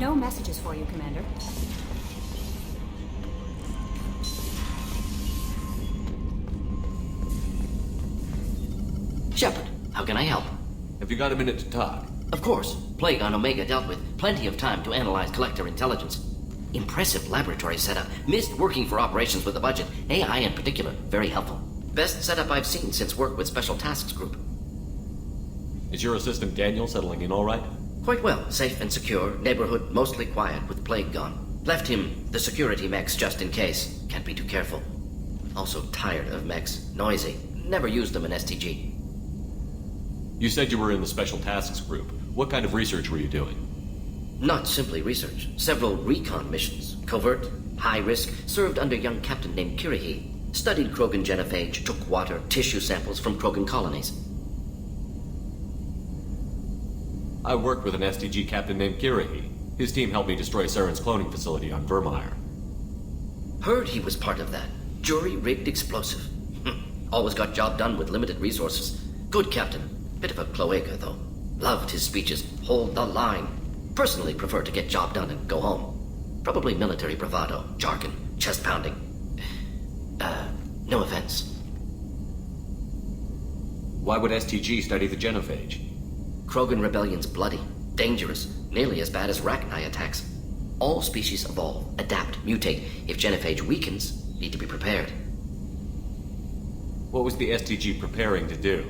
No messages for you, Commander. Shepard, how can I help? Have you got a minute to talk? Of course. Plague on Omega dealt with. Plenty of time to analyze collector intelligence. Impressive laboratory setup. Missed working for operations with a budget. AI in particular, very helpful. Best setup I've seen since work with Special Tasks Group. Is your assistant Daniel settling in all right? Quite well. Safe and secure. Neighborhood mostly quiet with Plague gone. Left him the security mechs just in case. Can't be too careful. Also tired of mechs. Noisy. Never used them in STG. You said you were in the Special Tasks Group. What kind of research were you doing? Not simply research. Several recon missions. Covert, high risk, served under young captain named Kirihi. Studied Krogan genophage, took water, tissue samples from Krogan colonies. I worked with an STG captain named Kirihi. His team helped me destroy Saren's cloning facility on Vermeer. Heard he was part of that. Jury-rigged explosive. Always got job done with limited resources. Good captain. Bit of a cloaca, though. Loved his speeches. Hold the line. Personally prefer to get job done and go home. Probably military bravado, jargon, chest pounding. No offense. Why would STG study the genophage? Krogan rebellion's bloody, dangerous, nearly as bad as Rachni attacks. All species evolve, adapt, mutate. If genophage weakens, need to be prepared. What was the STG preparing to do?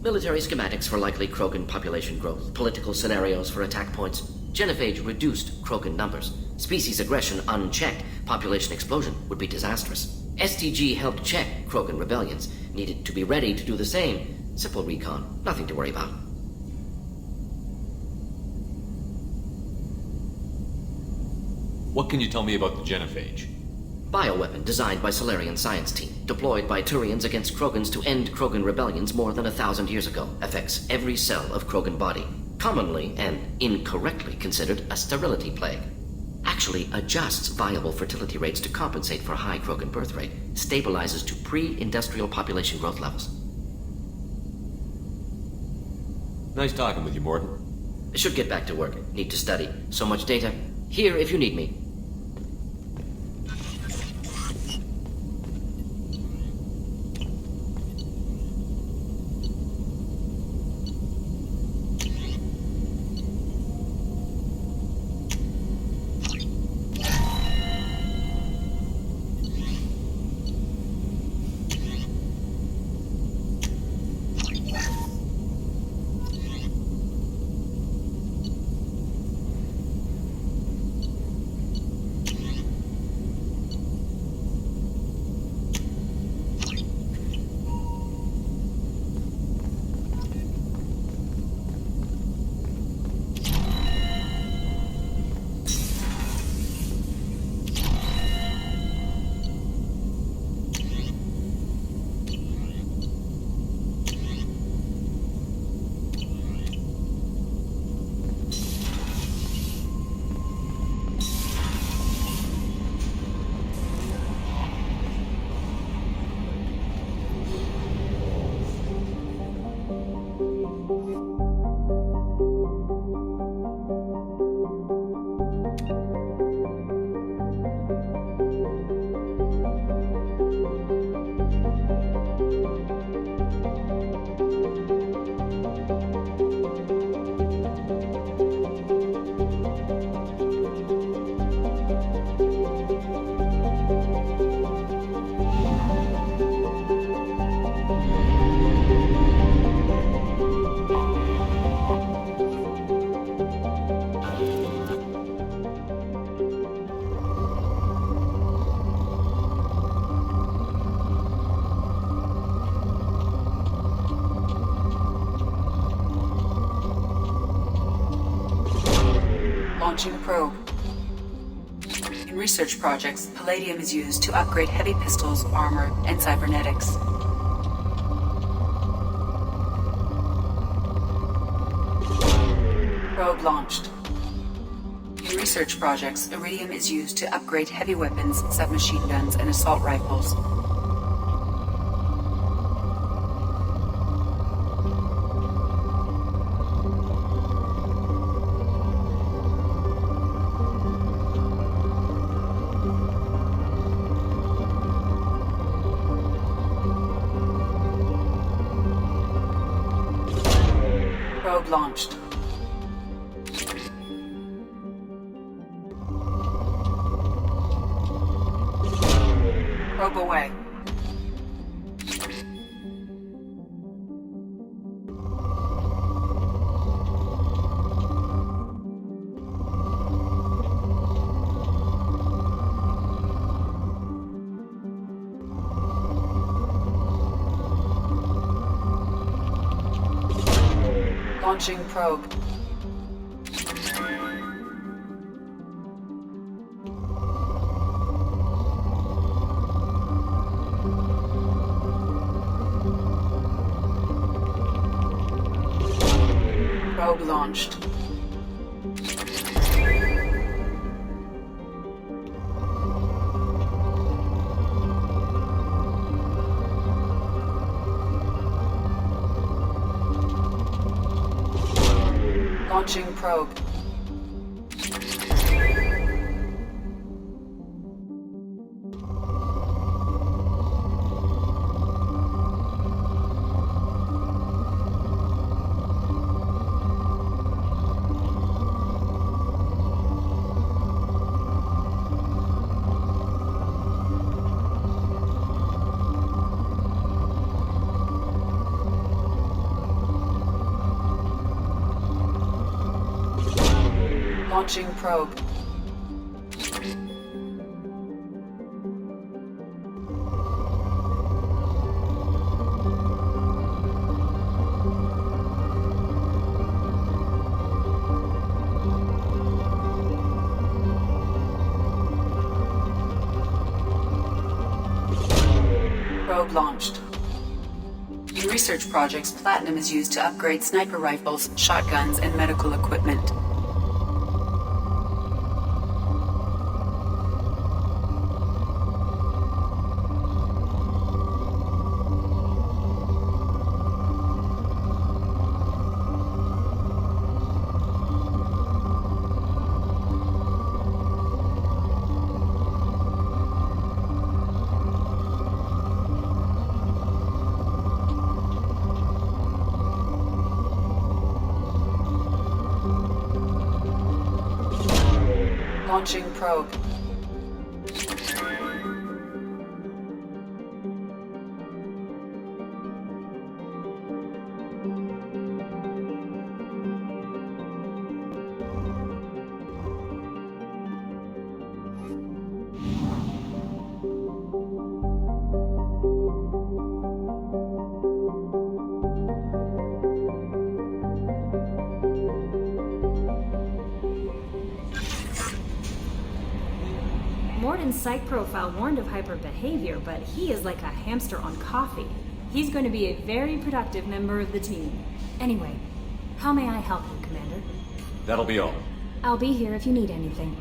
Military schematics for likely Krogan population growth, political scenarios for attack points. Genophage reduced Krogan numbers. Species aggression unchecked, population explosion would be disastrous. STG helped check Krogan rebellions. Needed to be ready to do the same. Simple recon, nothing to worry about. What can you tell me about the genophage? Bioweapon designed by Solarian science team, deployed by Turians against Krogans to end Krogan rebellions more than 1,000 years ago. Affects every cell of Krogan body. Commonly and incorrectly considered a sterility plague. Actually adjusts viable fertility rates to compensate for high Krogan birth rate. Stabilizes to pre-industrial population growth levels. Nice talking with you, Morton. Should get back to work. Need to study. So much data. Here if you need me. Launching probe. In research projects, palladium is used to upgrade heavy pistols, armor, and cybernetics. Probe launched. In research projects, iridium is used to upgrade heavy weapons, submachine guns, and assault rifles. Probe launched. Probe away. Launching probe. Probe launched. Launching probe. Launching probe. Probe launched. In research projects, platinum is used to upgrade sniper rifles, shotguns, and medical equipment. Launching probe. Morton's psych profile warned of hyperbehavior, but he is like a hamster on coffee. He's going to be a very productive member of the team. Anyway, how may I help you, Commander? That'll be all. I'll be here if you need anything.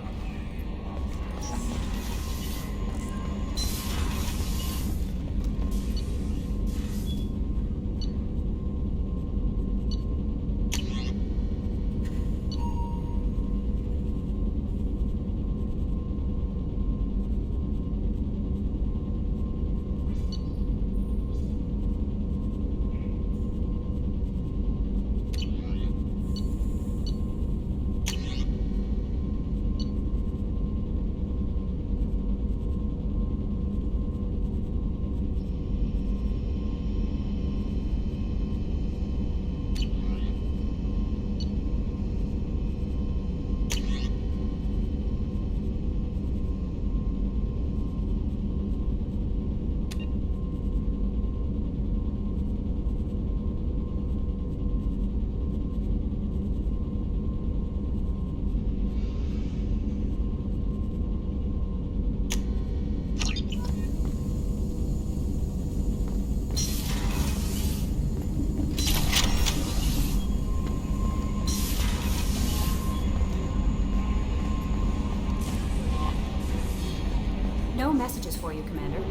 No messages for you, Commander.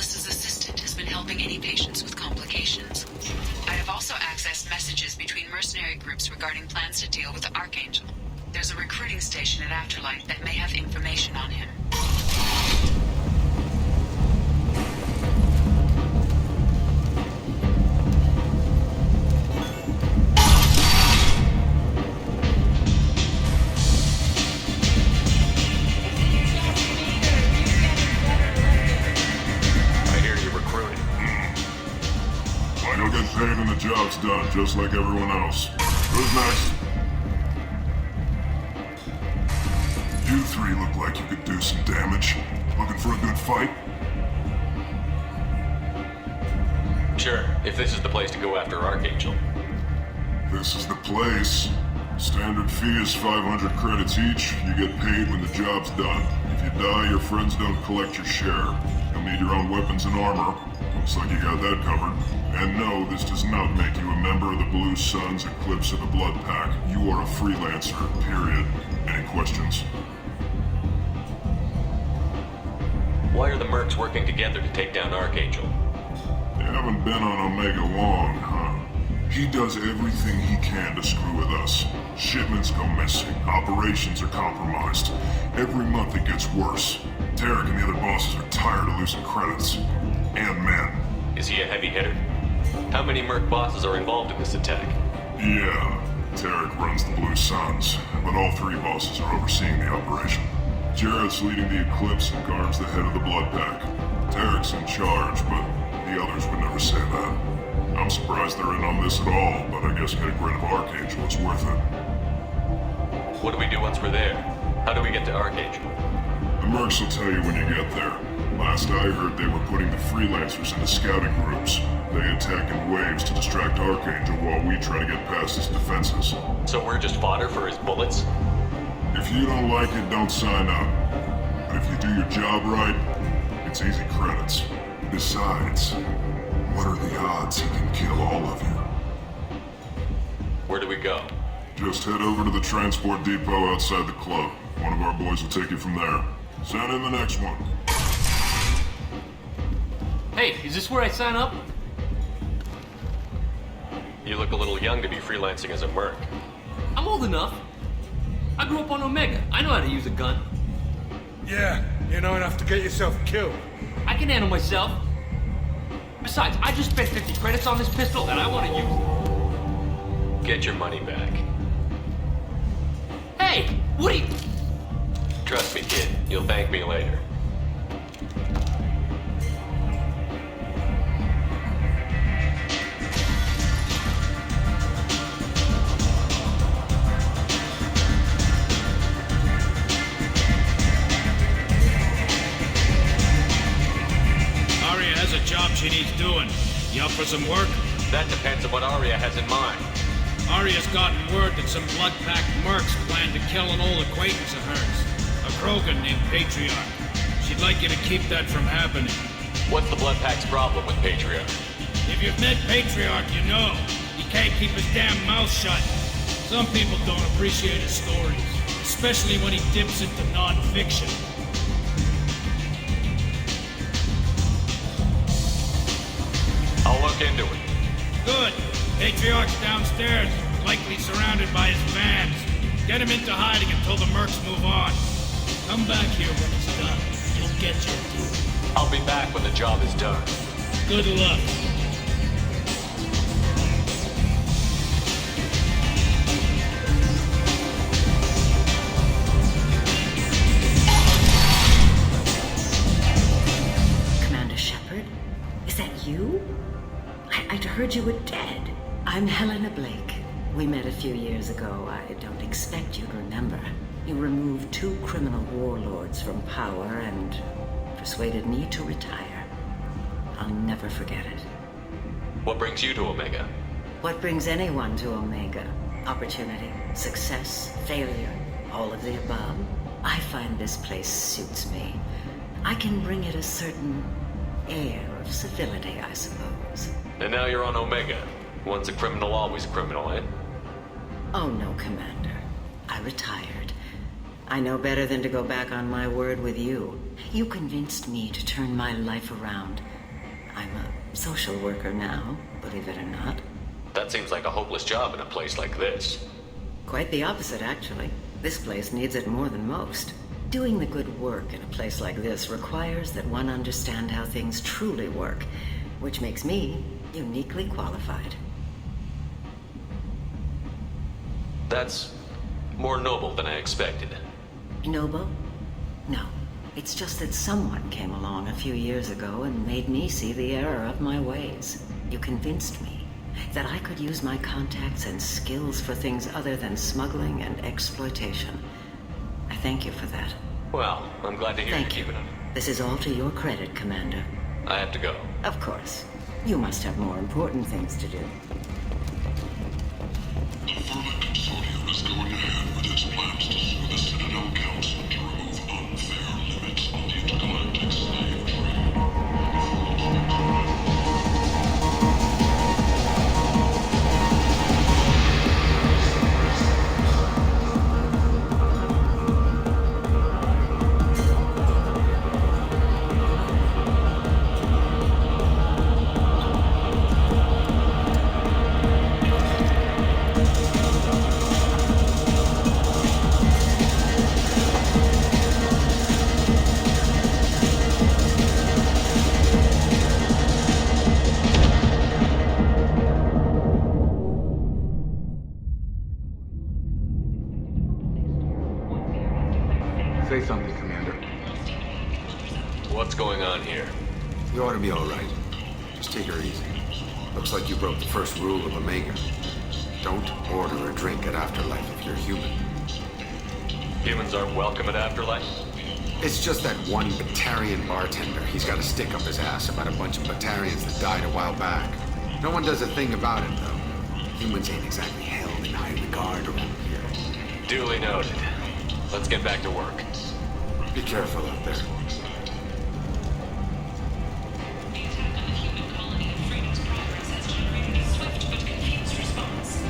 Alice's assistant has been helping any patients with complications. I have also accessed messages between mercenary groups regarding plans to deal with the Archangel. There's a recruiting station at Afterlight that may have information on him. Paid and the job's done, just like everyone else. Who's next? You three look like you could do some damage. Looking for a good fight? Sure, if this is the place to go after Archangel. This is the place. Standard fee is 500 credits each. You get paid when the job's done. If you die, your friends don't collect your share. You'll need your own weapons and armor. Looks like you got that covered. And no, this does not make you a member of the Blue Suns, Eclipse, or the Blood Pack. You are a freelancer, period. Any questions? Why are the mercs working together to take down Archangel? You haven't been on Omega long, huh? He does everything he can to screw with us. Shipments go missing, operations are compromised. Every month it gets worse. Tarek and the other bosses are tired of losing credits. And men. Is he a heavy hitter? How many merc bosses are involved in this attack? Yeah, Tarek runs the Blue Suns, but all three bosses are overseeing the operation. Jarrett's leading the Eclipse and Garm's the head of the Blood Pack. Tarek's in charge, but the others would never say that. I'm surprised they're in on this at all, but I guess getting rid of Archangel is worth it. What do we do once we're there? How do we get to Archangel? The mercs will tell you when you get there. Last I heard, they were putting the freelancers into scouting groups. They attack in waves to distract Archangel while we try to get past his defenses. So we're just fodder for his bullets? If you don't like it, don't sign up. But if you do your job right, it's easy credits. Besides, what are the odds he can kill all of you? Where do we go? Just head over to the transport depot outside the club. One of our boys will take you from there. Send in the next one. Hey, is this where I sign up? You look a little young to be freelancing as a merc. I'm old enough. I grew up on Omega. I know how to use a gun. Yeah, you know enough to get yourself killed. I can handle myself. Besides, I just spent 50 credits on this pistol and I want to use it. Get your money back. Hey, what are you... Trust me, kid. You'll thank me later. Aria has a job she needs doing. You up for some work? That depends on what Aria has in mind. Aria's gotten word that some Blood Pack mercs plan to kill an old acquaintance of hers. A Krogan named Patriarch. She'd like you to keep that from happening. What's the Blood Pack's problem with Patriarch? If you've met Patriarch, you know. He can't keep his damn mouth shut. Some people don't appreciate his stories. Especially when he dips into non-fiction. I'll look into it. Good. Patriarch's downstairs, likely surrounded by his fans. Get him into hiding until the mercs move on. Come back here when it's done. You'll get your due. I'll be back when the job is done. Good luck. Commander Shepard? Is that you? I'd heard you were dead. I'm Helena Blake. We met a few years ago. I don't expect you to remember. You removed 2 criminal warlords from power and persuaded me to retire. I'll never forget it. What brings you to Omega? What brings anyone to Omega? Opportunity, success, failure, all of the above. I find this place suits me. I can bring it a certain air of civility, I suppose. And now you're on Omega. Once a criminal, always a criminal, eh? Oh no, Commander. I retired. I know better than to go back on my word with you. You convinced me to turn my life around. I'm a social worker now, believe it or not. That seems like a hopeless job in a place like this. Quite the opposite, actually. This place needs it more than most. Doing the good work in a place like this requires that one understand how things truly work, which makes me uniquely qualified. That's more noble than I expected. Noble? No. It's just that someone came along a few years ago and made me see the error of my ways. You convinced me that I could use my contacts and skills for things other than smuggling and exploitation. I thank you for that. Well, I'm glad to hear Thank you you. keeping it. This is all to your credit, Commander. I have to go. Of course. You must have more important things to do. The Vermin Consortium is going ahead with its plans to sue the Citadel Council to remove unfair limits on the intergalactic slave trade. Say something, Commander. What's going on here? You ought to be all right. Just take her easy. Looks like you broke the first rule of Omega. Don't order a drink at Afterlife if you're human. Humans aren't welcome at Afterlife? It's just that one Batarian bartender. He's got a stick up his ass about a bunch of Batarians that died a while back. No one does a thing about it, though. Humans ain't exactly held in high regard around here. Duly noted. Let's get back to work. Be careful out there. The attack on the human colony of Freedom's Progress has generated a swift but confused response.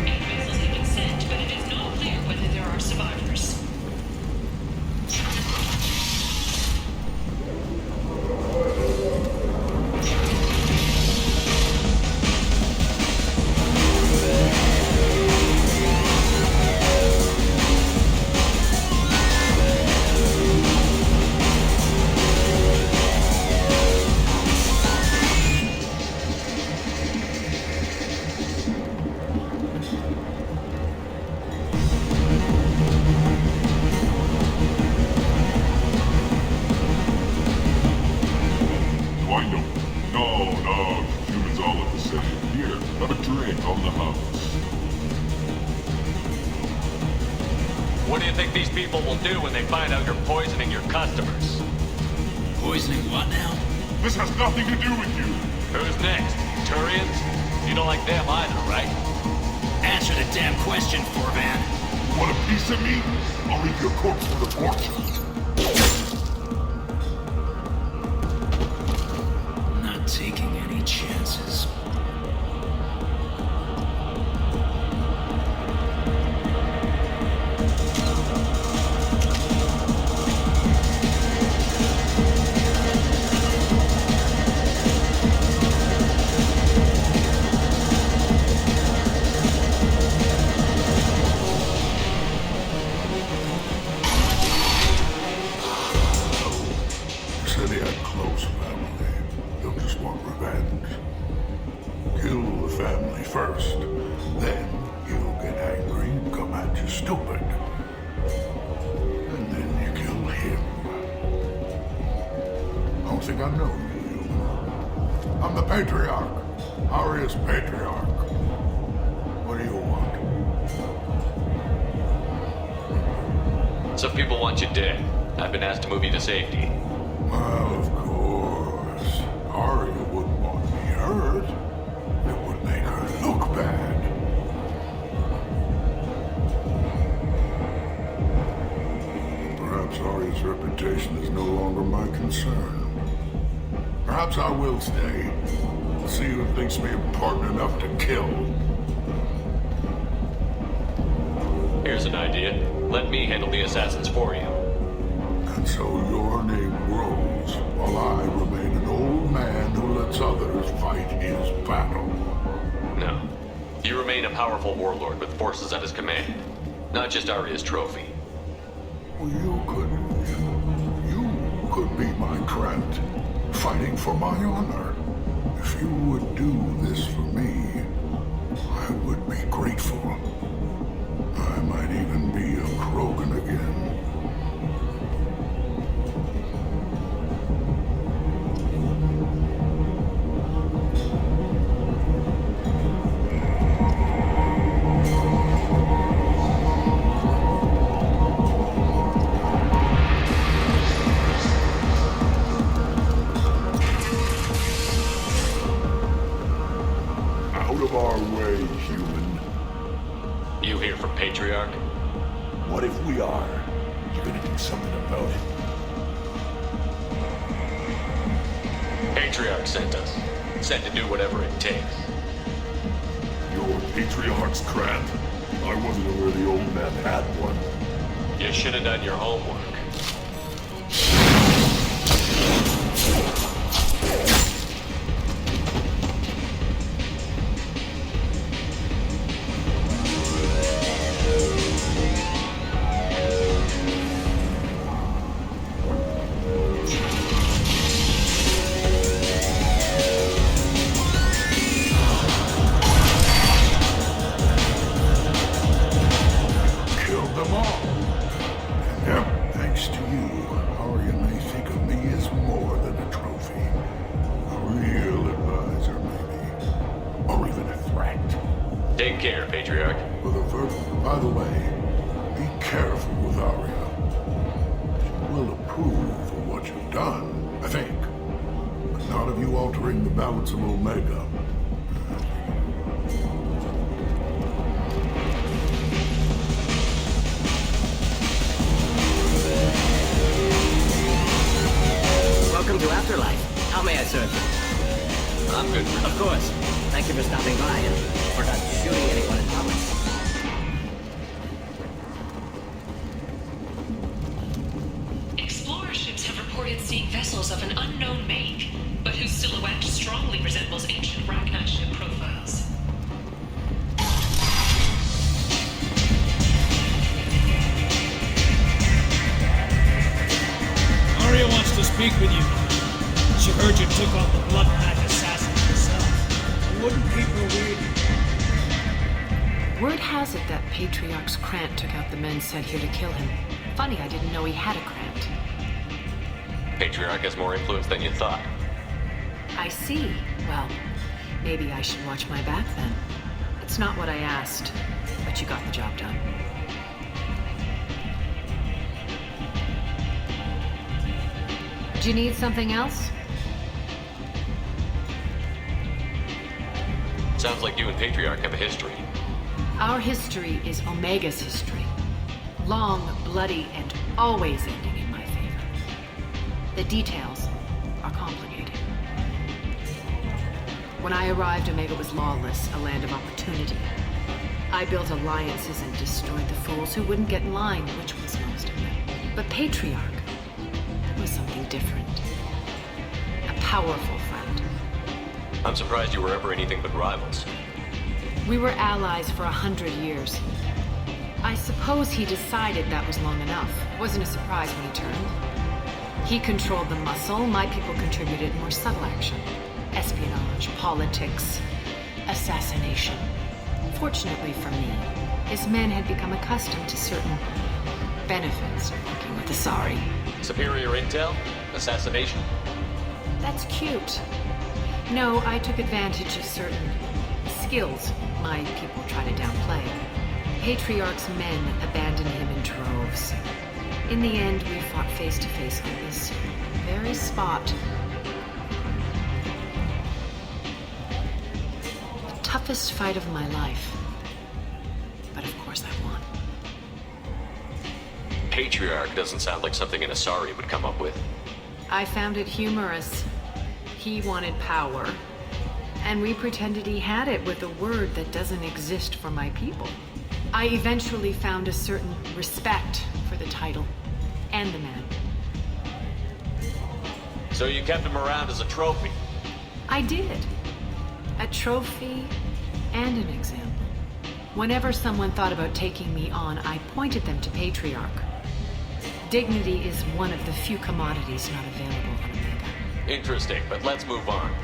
Air vessels have been sent, but it is not clear whether there are survivors. What do you think these people will do when they find out you're poisoning your customers? Poisoning what now? This has nothing to do with you. Who's next? Turians? You don't like them either, right? Answer the damn question, Forvan. You want a piece of me? I'll leave your corpse for the porch. I'm not taking any chances. First, then you'll get angry and come at you stupid. And then you kill him. I don't think I've known you. I'm the Patriarch. Aria's Patriarch. What do you want? Some people want you dead. I've been asked to move you to safety. Well, of course. Aria wouldn't want me hurt. It would make her look bad. Perhaps Aria's reputation is no longer my concern. Perhaps I will stay. See who thinks me important enough to kill. Here's an idea. Let me handle the assassins for you. And so your name grows, while I remain an old man who lets others fight his battle. No. You remain a powerful warlord with forces at his command. Not just Arya's trophy. Well, you could be my Trent, fighting for my honor. If you would do this for me, I would be grateful. I might even be a Krogan again. Out of our way, human. You here from Patriarch? What if we are? You're gonna do something about it. Patriarch sent us. Sent to do whatever it takes. Your Patriarch's Grant? I wasn't aware the old man had one. You should have done your homework. Killed them all. Yep, thanks to you, Arya may think of me as more than a trophy. A real advisor, maybe. Or even a threat. Take care, Patriarch. By the way, be careful with Arya. She will approve of what you've done, I think. But not of you altering the balance of Omega. Welcome to Afterlife. How may I serve you? I'm good. Of course. Thank you for stopping by and for not shooting anyone in public. Explorer ships have reported seeing vessels of an unknown make, but whose silhouette strongly resembles ancient Ragnar ship profiles. Arya wants to speak with you. She heard you took out the blood pack assassin yourself. Wouldn't keep her waiting. Word has it that Patriarch's Krant took out the men sent here to kill him. Funny, I didn't know he had a Krant. Patriarch has more influence than you thought. I see. Well, maybe I should watch my back then. It's not what I asked, but you got the job done. Do you need something else? Sounds like you and Patriarch have a history. Our history is Omega's history. Long, bloody, and always ending in my favor. The details are complicated. When I arrived, Omega was lawless, a land of opportunity. I built alliances and destroyed the fools who wouldn't get in line, which was most of them. But Patriarch was something different. A powerful friend. I'm surprised you were ever anything but rivals. We were allies for 100 years. I suppose he decided that was long enough. Wasn't a surprise when he turned. He controlled the muscle, my people contributed more subtle action. Espionage, politics, assassination. Fortunately for me, his men had become accustomed to certain benefits of working with the Asari. Superior intel? Assassination? That's cute. No, I took advantage of certain skills my people try to downplay. Patriarch's men abandoned him in droves. In the end, we fought face to face on this very spot. The toughest fight of my life. But of course I won. Patriarch doesn't sound like something an Asari would come up with. I found it humorous. He wanted power, and we pretended he had it with a word that doesn't exist for my people. I eventually found a certain respect for the title and the man. So you kept him around as a trophy? I did. A trophy and an example. Whenever someone thought about taking me on, I pointed them to Patriarch. Dignity is one of the few commodities not available on Omega. Interesting, but let's move on.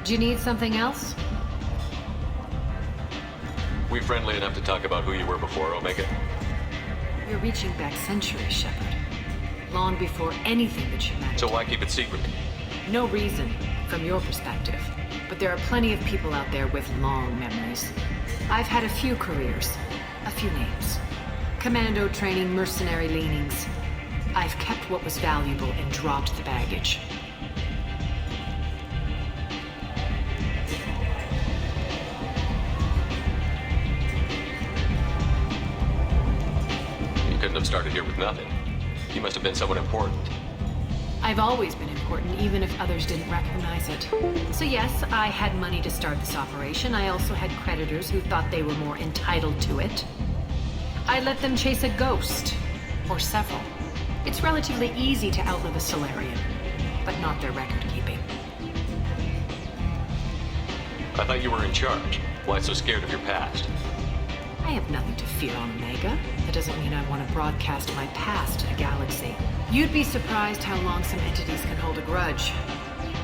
Do you need something else? We friendly enough to talk about who you were before, Omega? You're reaching back centuries, Shepard. Long before anything that should matter. So why keep it secret? No reason, from your perspective. But there are plenty of people out there with long memories. I've had a few careers, a few names. Commando training, mercenary leanings. I've kept what was valuable and dropped the baggage. You couldn't have started here with nothing. You must have been someone important. I've always been important, even if others didn't recognize it. So yes, I had money to start this operation. I also had creditors who thought they were more entitled to it. I let them chase a ghost, or several. It's relatively easy to outlive a Solarian, but not their record-keeping. I thought you were in charge. Why so scared of your past? I have nothing to fear on Omega. That doesn't mean I want to broadcast my past to the galaxy. You'd be surprised how long some entities can hold a grudge.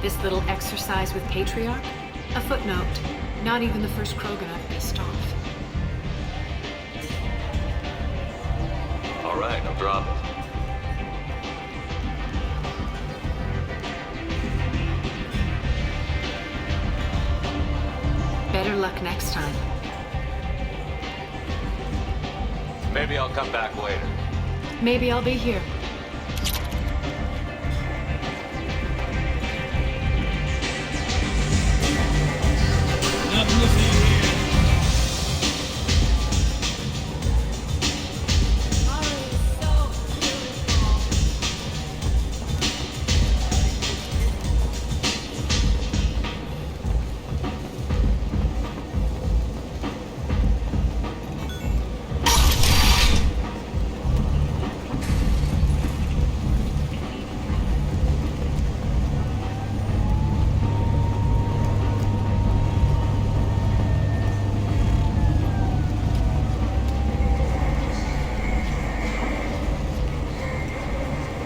This little exercise with Patriarch? A footnote. Not even the first Krogan I've pissed off. All right, I'll drop it. Better luck next time. Maybe I'll come back later. Maybe I'll be here. Nothing to see here.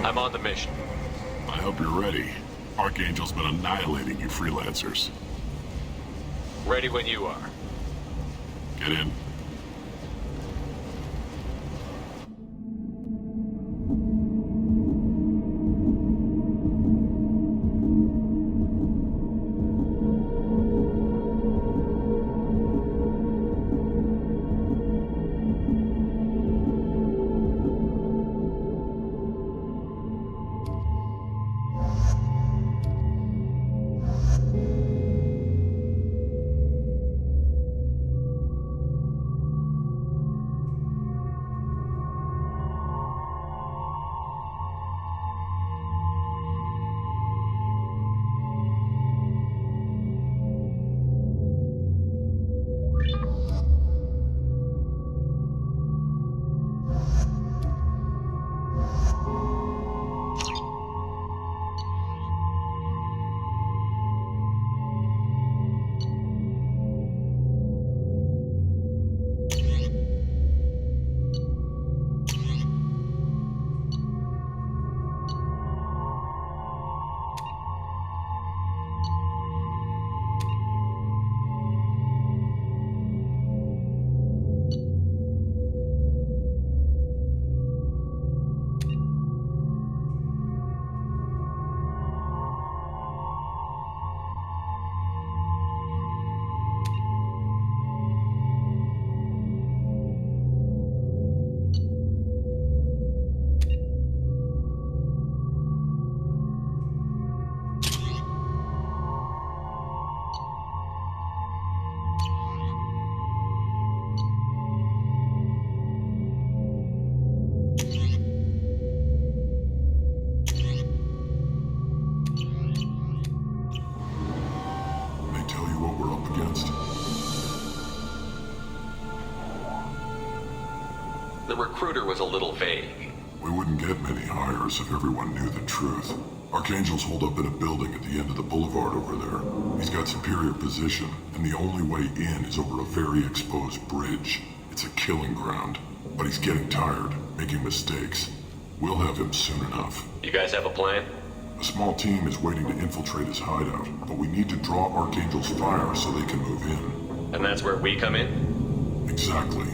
I'm on the mission. I hope you're ready. Archangel's been annihilating you freelancers. Ready when you are. Get in. The recruiter was a little vague. We wouldn't get many hires if everyone knew the truth. Archangel's holed up in a building at the end of the boulevard over there. He's got superior position, and the only way in is over a very exposed bridge. It's a killing ground, but he's getting tired, making mistakes. We'll have him soon enough. You guys have a plan? A small team is waiting to infiltrate his hideout, but we need to draw Archangel's fire so they can move in. And that's where we come in? Exactly.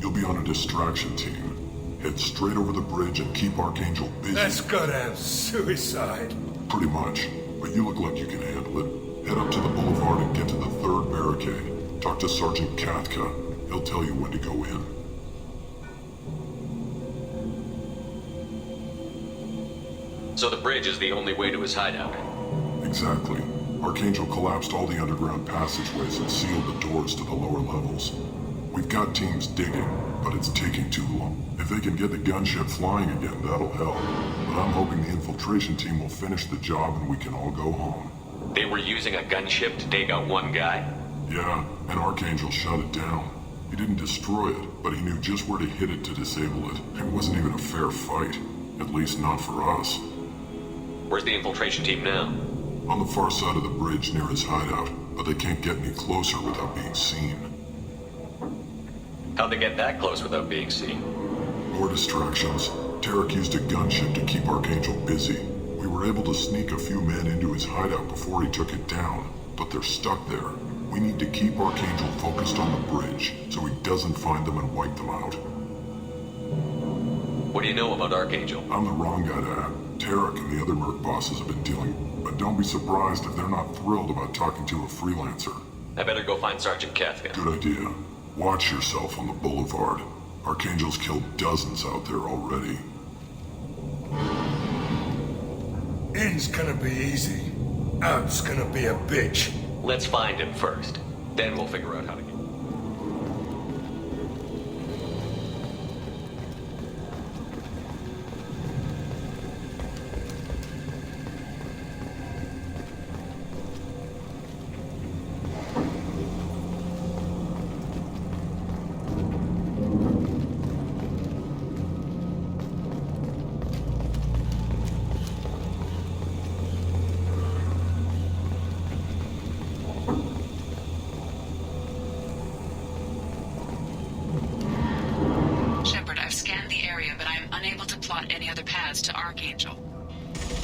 You'll be on a distraction team. Head straight over the bridge and keep Archangel busy. That's goddamn suicide. Pretty much, but you look like you can handle it. Head up to the boulevard and get to the 3rd barricade. Talk to Sergeant Katka. He'll tell you when to go in. So the bridge is the only way to his hideout? Exactly. Archangel collapsed all the underground passageways and sealed the doors to the lower levels. We've got teams digging, but it's taking too long. If they can get the gunship flying again, that'll help. But I'm hoping the infiltration team will finish the job and we can all go home. They were using a gunship to take out one guy? Yeah, and Archangel shut it down. He didn't destroy it, but he knew just where to hit it to disable it. It wasn't even a fair fight. At least not for us. Where's the infiltration team now? On the far side of the bridge near his hideout, but they can't get any closer without being seen. How'd they get that close without being seen? More distractions. Tarek used a gunship to keep Archangel busy. We were able to sneak a few men into his hideout before he took it down, but they're stuck there. We need to keep Archangel focused on the bridge so he doesn't find them and wipe them out. What do you know about Archangel? I'm the wrong guy to ask. Tarek and the other merc bosses have been dealing, but don't be surprised if they're not thrilled about talking to a freelancer. I better go find Sergeant Katka. Good idea. Watch yourself on the boulevard. Archangel's killed dozens out there already. In's gonna be easy. Out's gonna be a bitch. Let's find him first. Then we'll figure out how to get...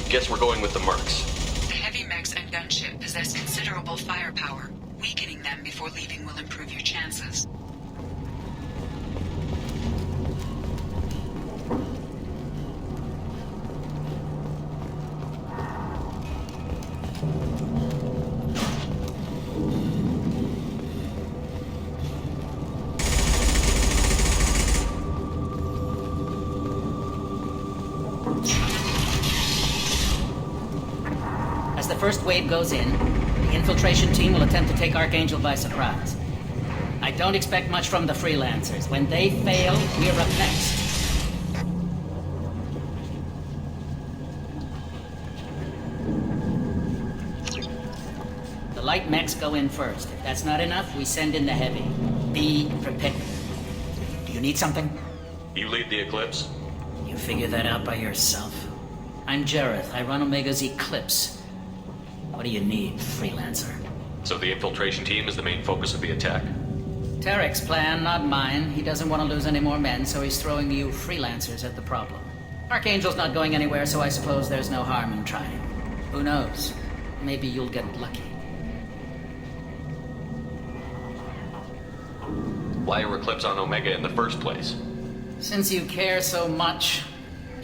Guess we're going with the mercs. The heavy mechs and gunship possess considerable firepower. Weakening them before leaving will improve your chances. The first wave goes in, the infiltration team will attempt to take Archangel by surprise. I don't expect much from the freelancers. When they fail, we're up next. The light mechs go in first. If that's not enough, we send in the heavy. Be prepared. Do you need something? You lead the Eclipse? You figure that out by yourself. I'm Jareth. I run Omega's Eclipse. What do you need, freelancer? So the infiltration team is the main focus of the attack? Tarek's plan, not mine. He doesn't want to lose any more men, so he's throwing you freelancers at the problem. Archangel's not going anywhere, so I suppose there's no harm in trying. Who knows? Maybe you'll get lucky. Why are Eclipse on Omega in the first place? Since you care so much,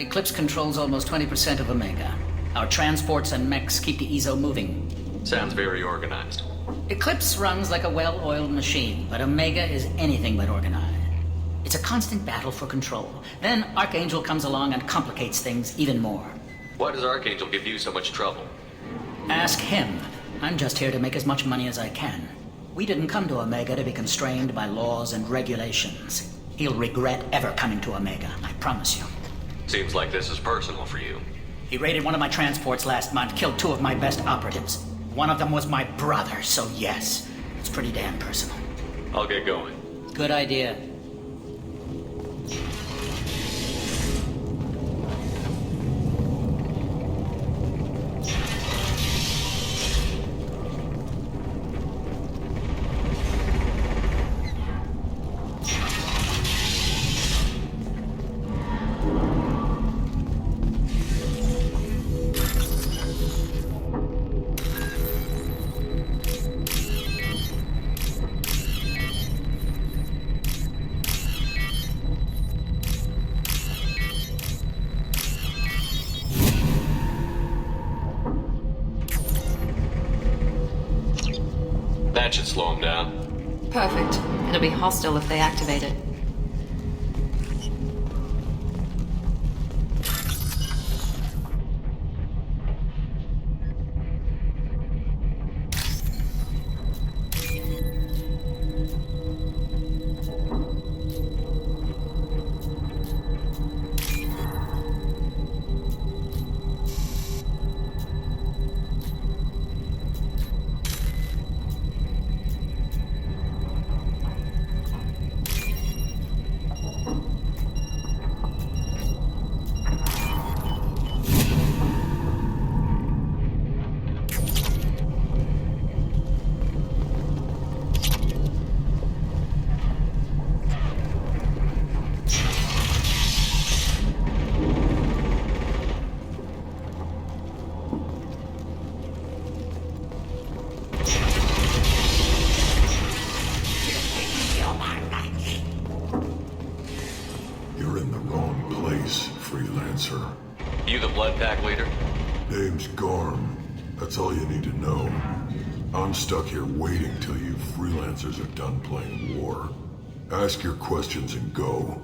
Eclipse controls almost 20% of Omega. Our transports and mechs keep the EZO moving. Sounds very organized. Eclipse runs like a well-oiled machine, but Omega is anything but organized. It's a constant battle for control. Then Archangel comes along and complicates things even more. Why does Archangel give you so much trouble? Ask him. I'm just here to make as much money as I can. We didn't come to Omega to be constrained by laws and regulations. He'll regret ever coming to Omega, I promise you. Seems like this is personal for you. He raided one of my transports last month, killed 2 of my best operatives. One of them was my brother, so yes, it's pretty damn personal. I'll get going. Good idea. That should slow him down. Perfect. It'll be hostile if they activate it. You the Blood Pack leader? Name's Garm. That's all you need to know. I'm stuck here waiting till you freelancers are done playing war. Ask your questions and go.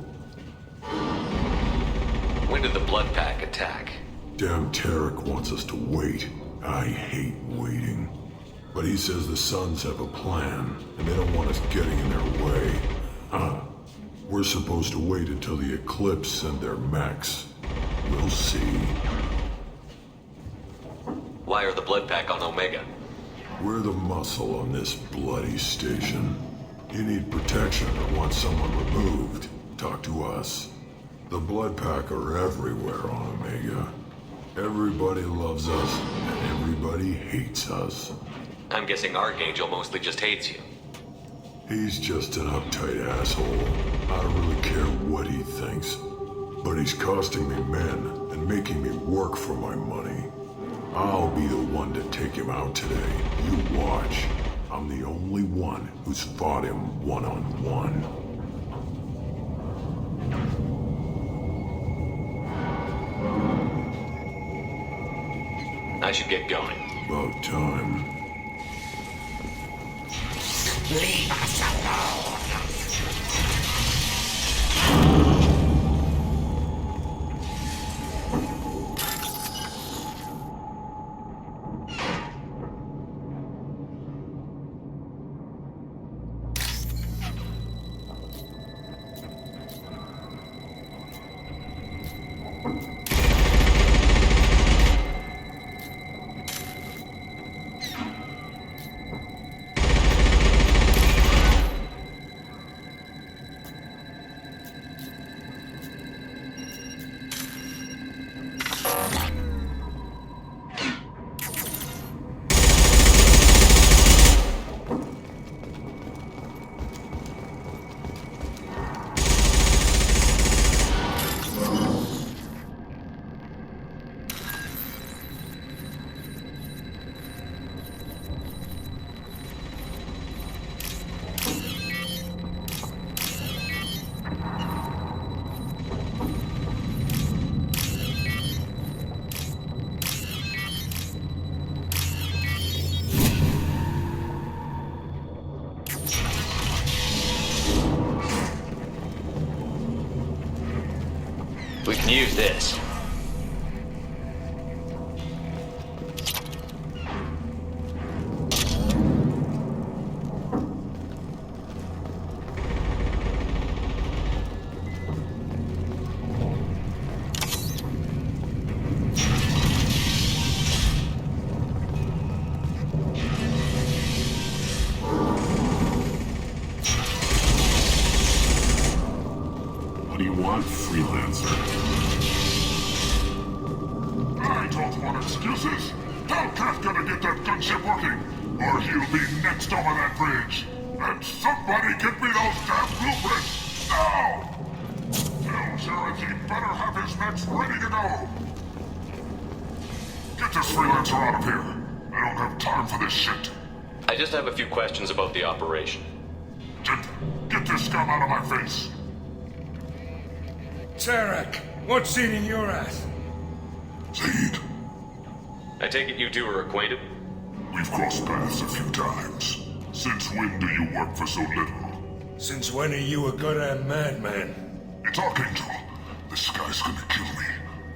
When did the Blood Pack attack? Damn Tarek wants us to wait. I hate waiting. But he says the Suns have a plan, and they don't want us getting in their way. We're supposed to wait until the Eclipse send their mechs. We'll see. Why are the Blood Pack on Omega? We're the muscle on this bloody station. You need protection or want someone removed, talk to us. The Blood Pack are everywhere on Omega. Everybody loves us, and everybody hates us. I'm guessing Archangel mostly just hates you. He's just an uptight asshole. I don't really care what he thinks. But he's costing me men and making me work for my money. I'll be the one to take him out today. You watch. I'm the only one who's fought him one-on-one. I should get going. About time. Leave us alone! We can use this. What do you want, freelancer? I don't want excuses. Tell Kafka to get that gunship working, or he'll be next over that bridge. And somebody get me those damn blueprints, now! Tell Jared he better have his mechs ready to go. Get this freelancer out of here. I don't have time for this shit. I just have a few questions about the operation. Get this scum out of my face. Tarek, what's eating your ass? Zaid. I take it you two are acquainted? We've crossed paths a few times. Since when do you work for so little? Since when are you a goddamn madman? It's Archangel. This guy's gonna kill me.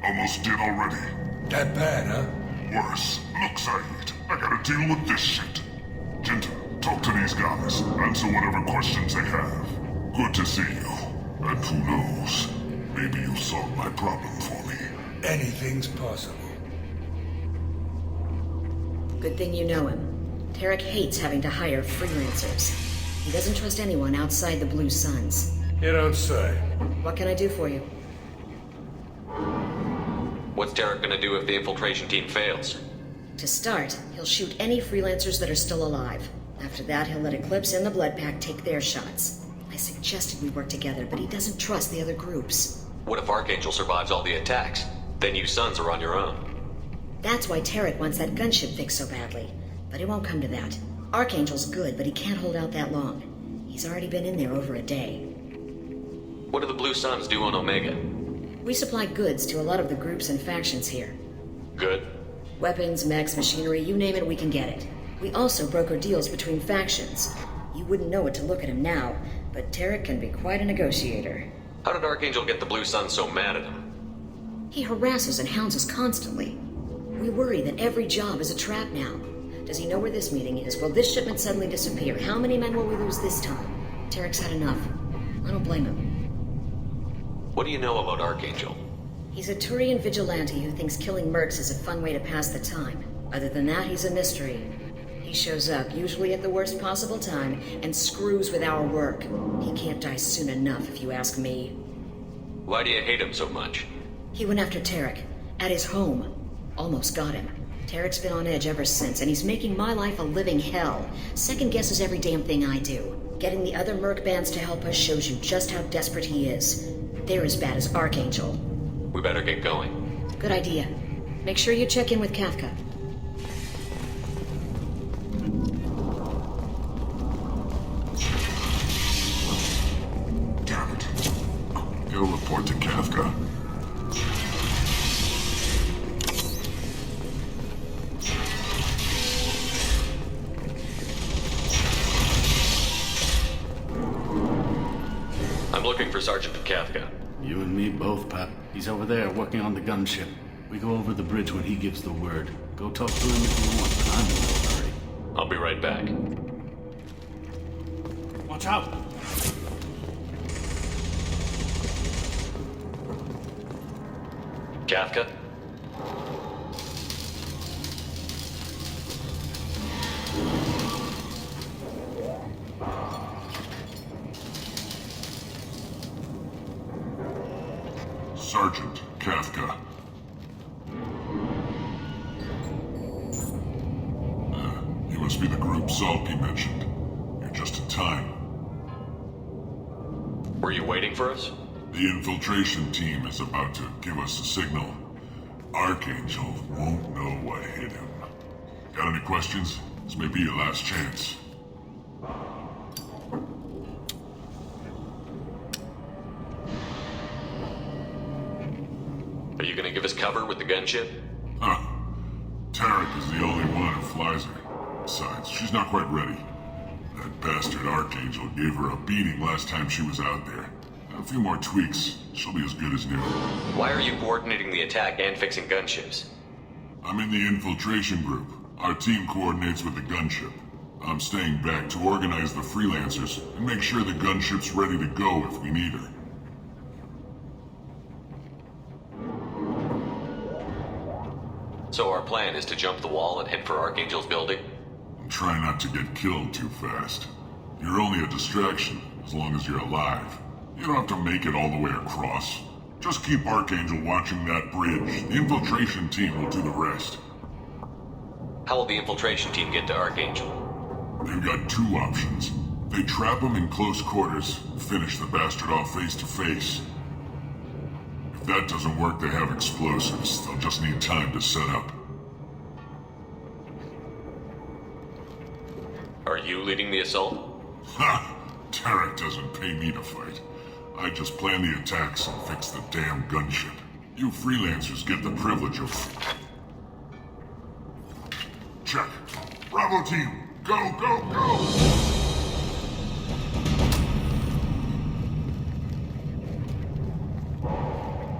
Almost did already. That bad, huh? Worse. Look, Saeed, I gotta deal with this shit. Jinta, talk to these guys. Answer whatever questions they have. Good to see you. And who knows, maybe you'll solve my problem for me. Anything's possible. Good thing you know him. Tarek hates having to hire freelancers. He doesn't trust anyone outside the Blue Suns. You don't say. What can I do for you? What's Tarek gonna do if the infiltration team fails? To start, he'll shoot any freelancers that are still alive. After that, he'll let Eclipse and the Blood Pack take their shots. I suggested we work together, but he doesn't trust the other groups. What if Archangel survives all the attacks? Then you Sons are on your own. That's why Tarek wants that gunship fixed so badly. But it won't come to that. Archangel's good, but he can't hold out that long. He's already been in there over a day. What do the Blue Suns do on Omega? We supply goods to a lot of the groups and factions here. Good. Weapons, mechs, machinery, you name it, we can get it. We also broker deals between factions. You wouldn't know it to look at him now, but Tarek can be quite a negotiator. How did Archangel get the Blue Suns so mad at him? He harasses and hounds us constantly. We worry that every job is a trap now. Does he know where this meeting is? Will this shipment suddenly disappear? How many men will we lose this time? Tarek's had enough. I don't blame him. What do you know about Archangel? He's a Turian vigilante who thinks killing mercs is a fun way to pass the time. Other than that, he's a mystery. He shows up, usually at the worst possible time, and screws with our work. He can't die soon enough, if you ask me. Why do you hate him so much? He went after Tarek. At his home. Almost got him. Tarek's been on edge ever since, and he's making my life a living hell. Second guesses every damn thing I do. Getting the other merc bands to help us shows you just how desperate he is. They're as bad as Archangel. We better get going. Good idea. Make sure you check in with Kafka. Damn it. Go report to Kafka. I'm looking for Sergeant Kafka. You and me both, Pap. He's over there working on the gunship. We go over the bridge when he gives the word. Go talk to him if you want, but I'm in no hurry. I'll be right back. Watch out! Kafka? Sergeant Kafka. You must be the group Salk he mentioned. You're just in time. Were you waiting for us? The infiltration team is about to give us a signal. Archangel won't know what hit him. Got any questions? This may be your last chance. Are you gonna give us cover with the gunship? Huh. Tarek is the only one who flies her. Besides, she's not quite ready. That bastard Archangel gave her a beating last time she was out there. A few more tweaks, she'll be as good as new. Why are you coordinating the attack and fixing gunships? I'm in the infiltration group. Our team coordinates with the gunship. I'm staying back to organize the freelancers and make sure the gunship's ready to go if we need her. So our plan is to jump the wall and head for Archangel's building? Try not to get killed too fast. You're only a distraction, as long as you're alive. You don't have to make it all the way across. Just keep Archangel watching that bridge. The infiltration team will do the rest. How will the infiltration team get to Archangel? They've got two options. They trap him in close quarters, finish the bastard off face to face. If that doesn't work, they have explosives. They'll just need time to set up. Are you leading the assault? Ha! Tarek doesn't pay me to fight. I just plan the attacks and fix the damn gunship. You freelancers get the privilege of... Check. Bravo team, Go, go, go!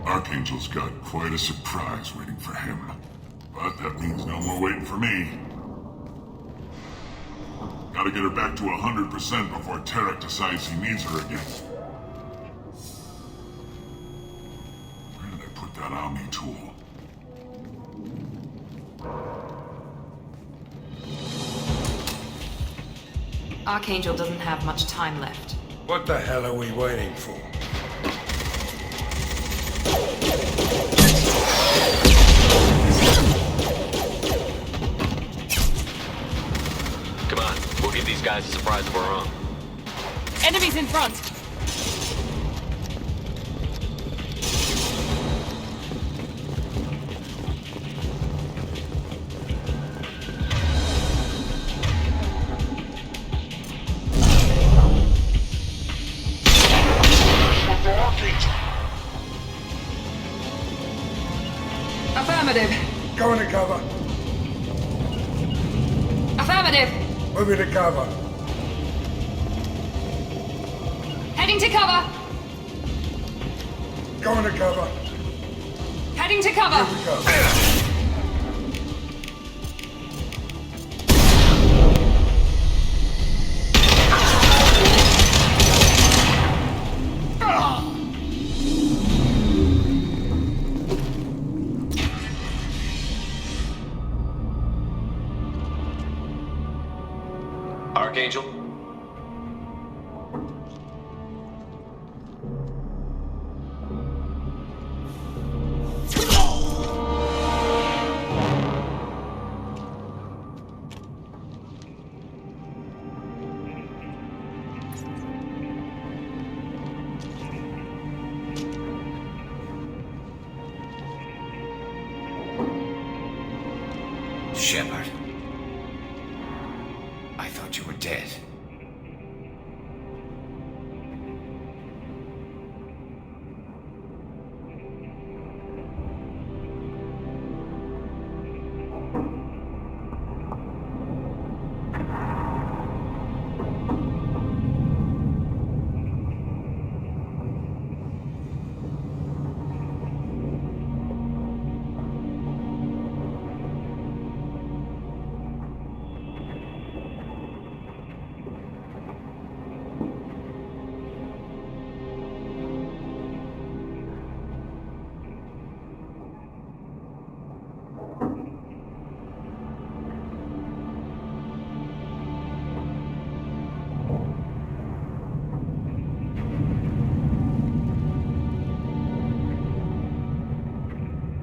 Archangel's got quite a surprise waiting for him. But that means no more waiting for me. Gotta get her back to 100% before Tarek decides he needs her again. Where did I put that Omni tool? Archangel doesn't have much time left. What the hell are we waiting for? Come on, we'll give these guys a surprise of our own. Enemies in front! Affirmative. Go into cover. Affirmative. Move into cover. Heading to cover. Go into cover. Heading to cover. Here we go. Archangel? Shepard. I thought you were dead.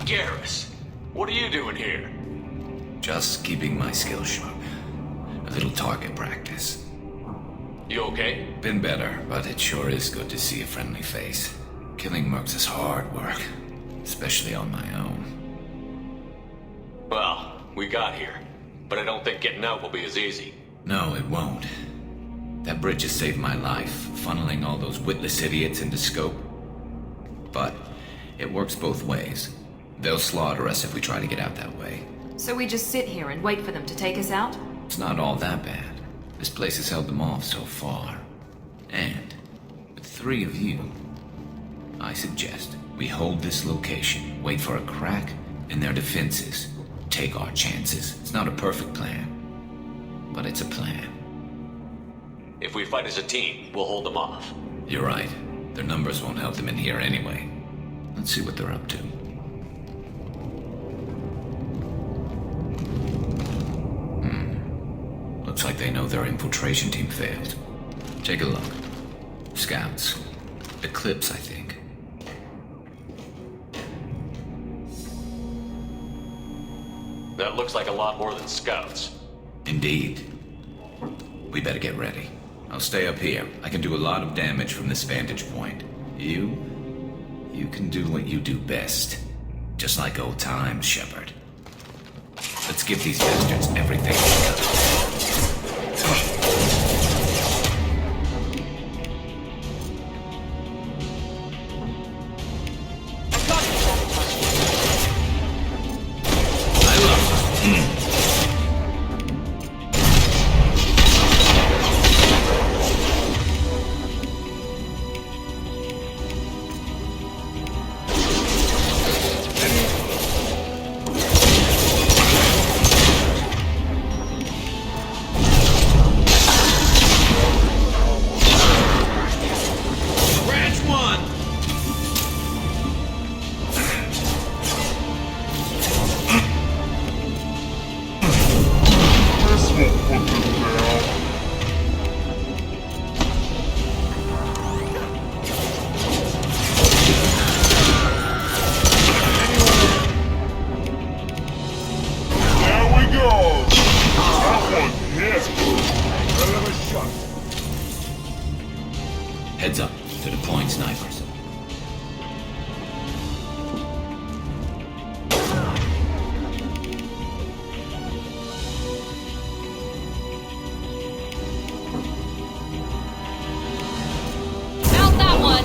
Garrus, what are you doing here? Just keeping my skills sharp. A little target practice. You okay? Been better, but it sure is good to see a friendly face. Killing mercs is hard work, especially on my own. Well, we got here, but I don't think getting out will be as easy. No, it won't. That bridge has saved my life, funneling all those witless idiots into scope. But it works both ways. They'll slaughter us if we try to get out that way. So we just sit here and wait for them to take us out? It's not all that bad. This place has held them off so far. And with 3 of you, I suggest we hold this location, wait for a crack in their defenses, take our chances. It's not a perfect plan, but it's a plan. If we fight as a team, we'll hold them off. You're right. Their numbers won't help them in here anyway. Let's see what they're up to. Looks like they know their infiltration team failed. Take a look. Scouts. Eclipse, I think. That looks like a lot more than scouts. Indeed. We better get ready. I'll stay up here. I can do a lot of damage from this vantage point. You can do what you do best. Just like old times, Shepard. Let's give these bastards everything they got. Heads up. They're deploying snipers. Mount that one!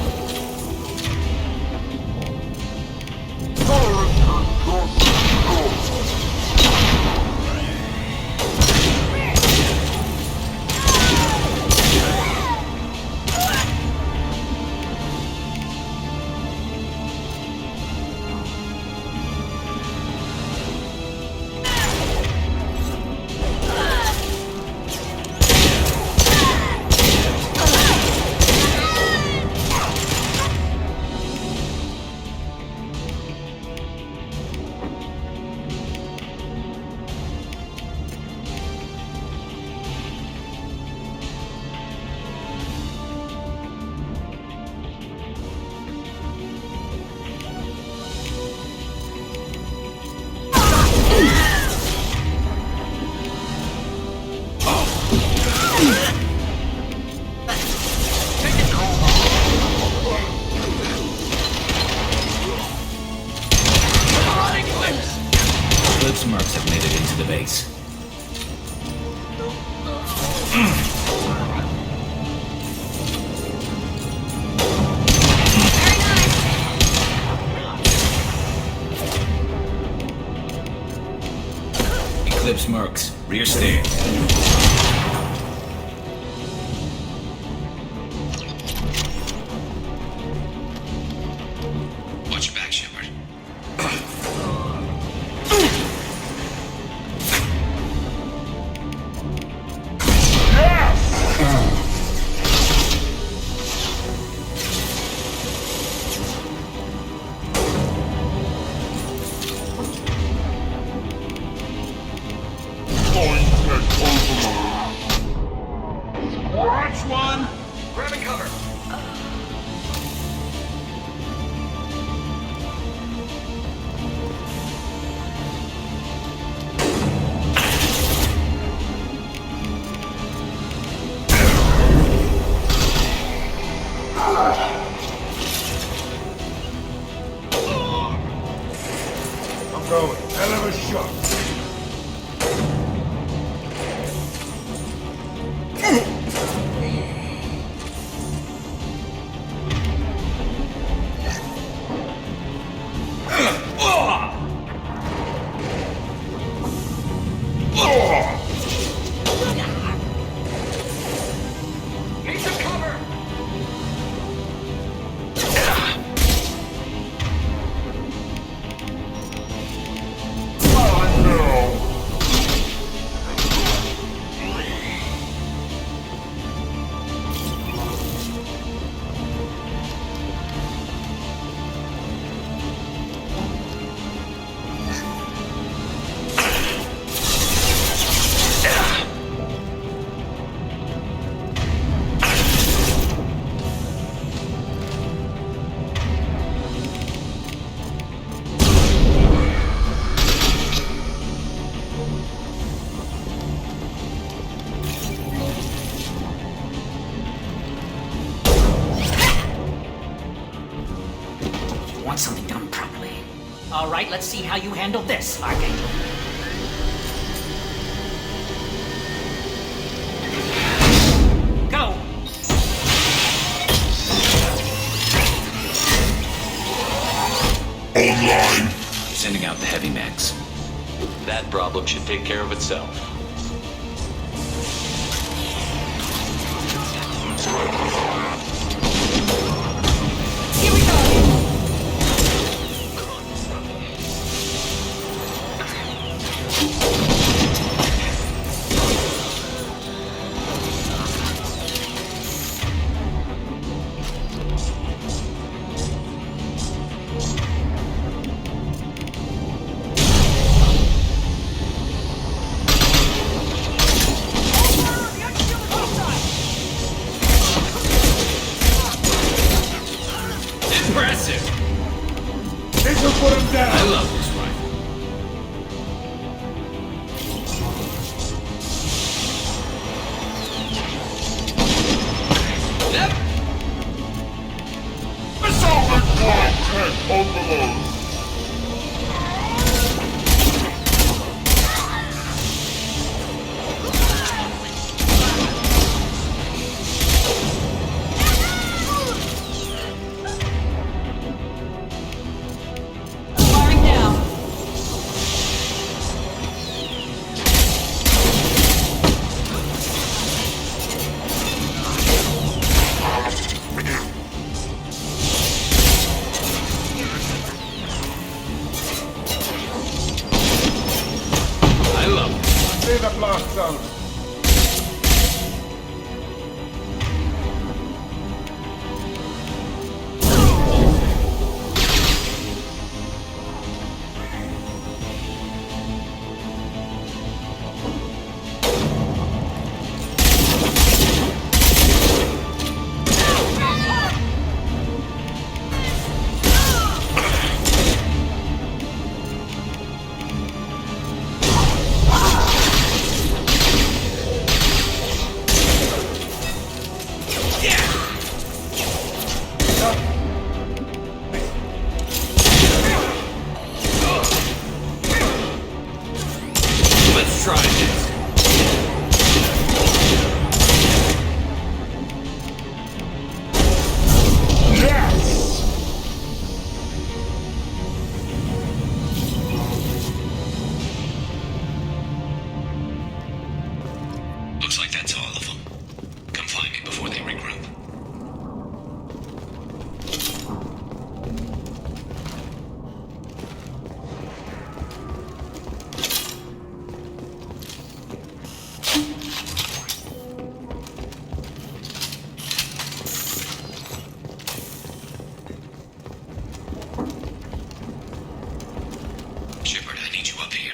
Eclipse mercs have made it into the base. Eclipse mercs, rear stairs. Watch your back, Shepard. Watch one! Grabbing cover. I'm going. Hell of a shot. Need some cover. Want something done properly. All right, let's see how you handle this, Archangel. Go! Online. Sending out the heavy mechs. That problem should take care of itself. Here we go! Impressive! This will put him down! I love this rifle. Yep. below. Firing now. I love it. See the blast zone. Let's try this. Looks like that's all of them. Come find me before they regroup. Shepard, I need you up here.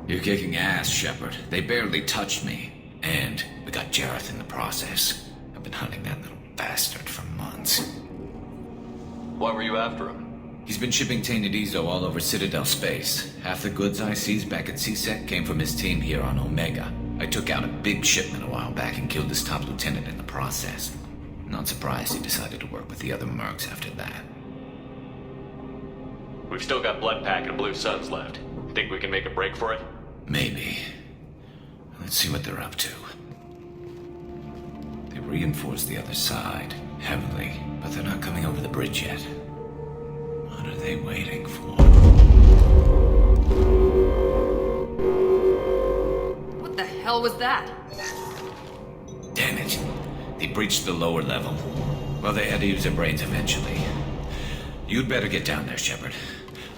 You're kicking ass, Shepard. They barely touched me. And we got Jareth in the process. I've been hunting that little bastard for months. Why were you after him? He's been shipping tainted Ezo all over Citadel space. Half the goods I seized back at CSEC came from his team here on Omega. I took out a big shipment a while back and killed his top lieutenant in the process. Not surprised he decided to work with the other mercs after that. We've still got Bloodpack and Blue Suns left. Think we can make a break for it? Maybe. Let's see what they're up to. They reinforced the other side, heavily, but they're not coming over the bridge yet. What are they waiting for? What the hell was that? Damn it. They breached the lower level. Well, they had to use their brains eventually. You'd better get down there, Shepard.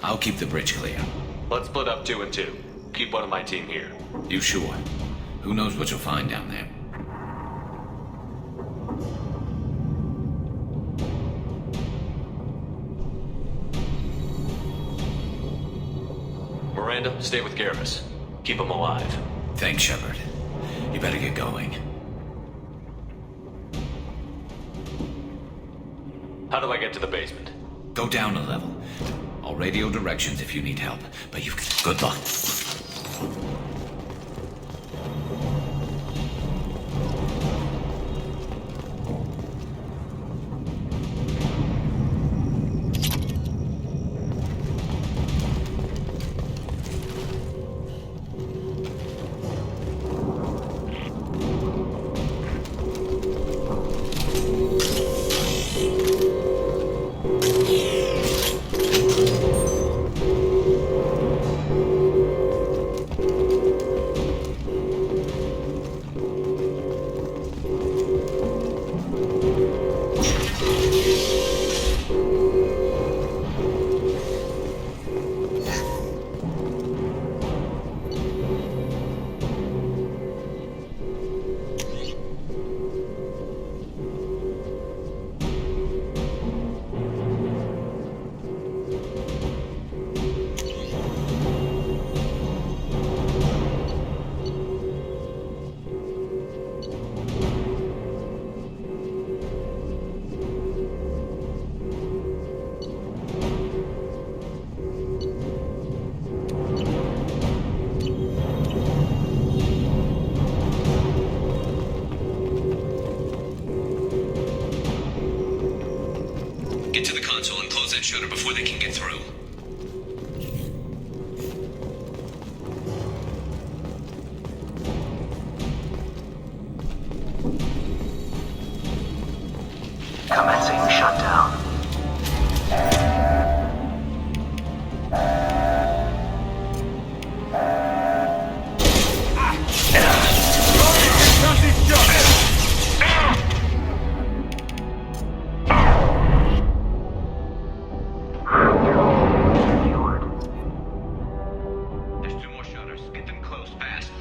I'll keep the bridge clear. Let's split up 2 and 2. Keep one of my team here. You sure? Who knows what you'll find down there? Miranda, stay with Garrus. Keep him alive. Thanks, Shepard. You better get going. How do I get to the basement? Go down a level. I'll radio directions if you need help, but you've good luck. Get to the console and close that shutter before they can get through. Commencing shutdown. There's 2 more shutters. Get them closed fast.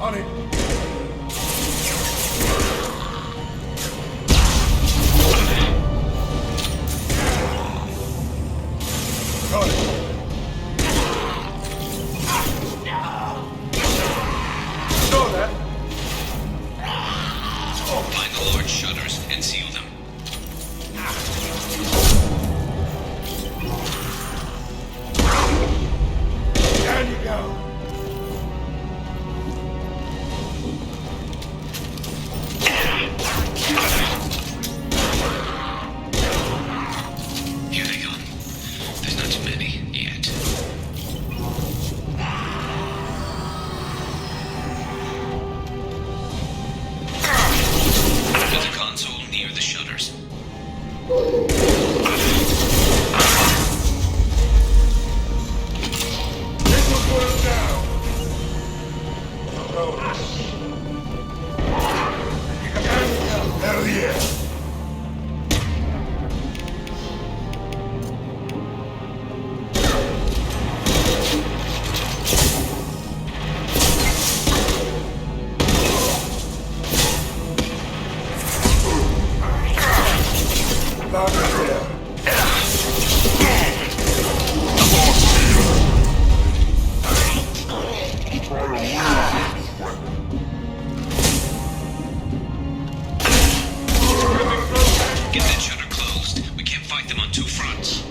On it. Got it. Saw that. Find the large shutters and seal them. Down you go. Here they come. There's not too many yet. There's a console near the shutters. This will put him down. Oh. Hell yeah. Lock it down. Get that shutter closed. We can't fight them on 2 fronts.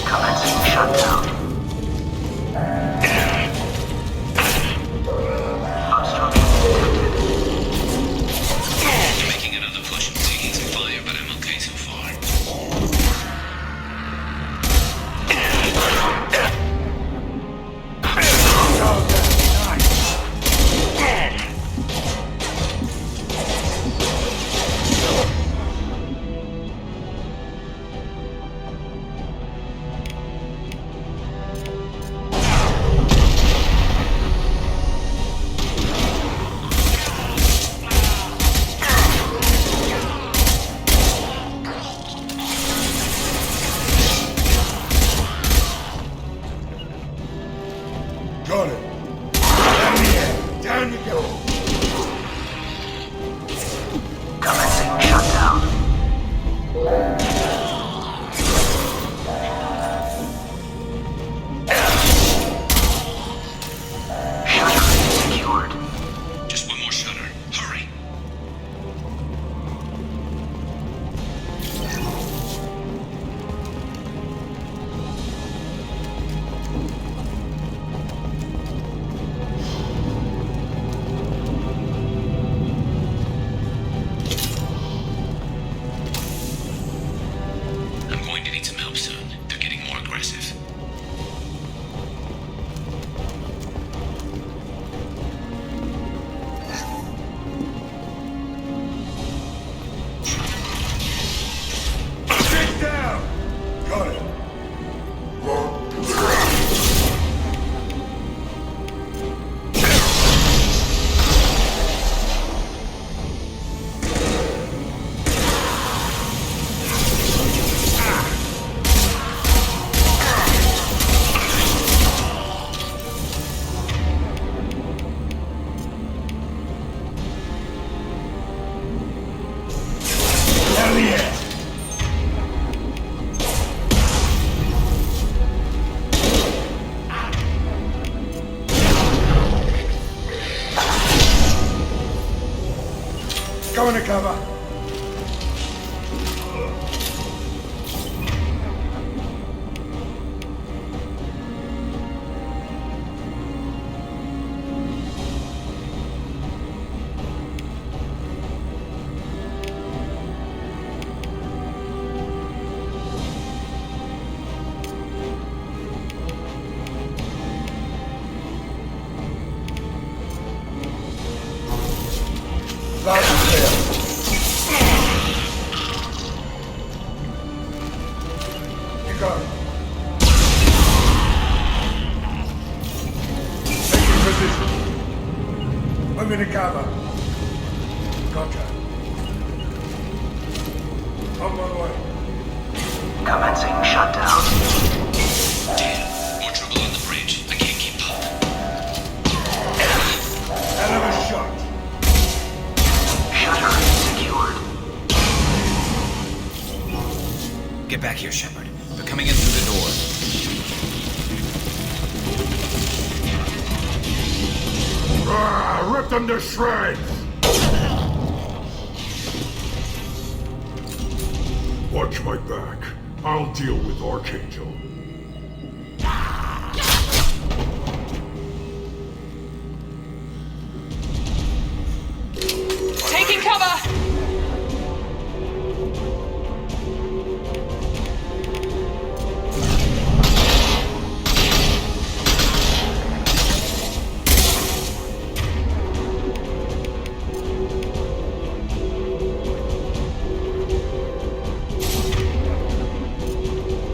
Commencing shutdown. Making another push. Taking some fire, but I'm okay so far. Got it. Down here. Down you go. Commencing shutdown. Shutter secured. Just 1 more shutter. Hurry. go into cover. Loud and clear. You go. Taking position. Moving to cover. Gotcha. On my way. Commencing shutdown. Damn, more trouble on the bridge. I can't keep up. Hell of a shot. Shutter secured. Get back here, Shepard. They're coming in through the door. Rip them to shreds! Watch my back. I'll deal with Archangel. Taking cover!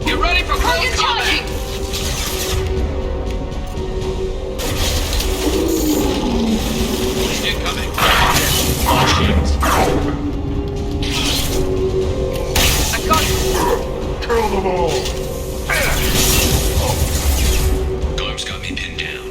Get ready for close combat! Incoming. I got you! Kill them all! Garm's got me pinned down.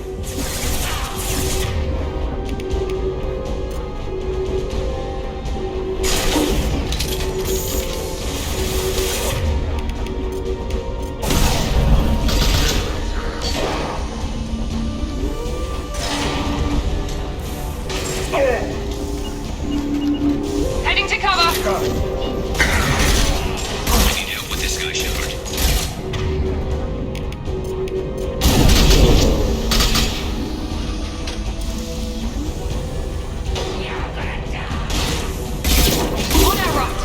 Heading to cover! I need help with this guy, Shepard. On our right!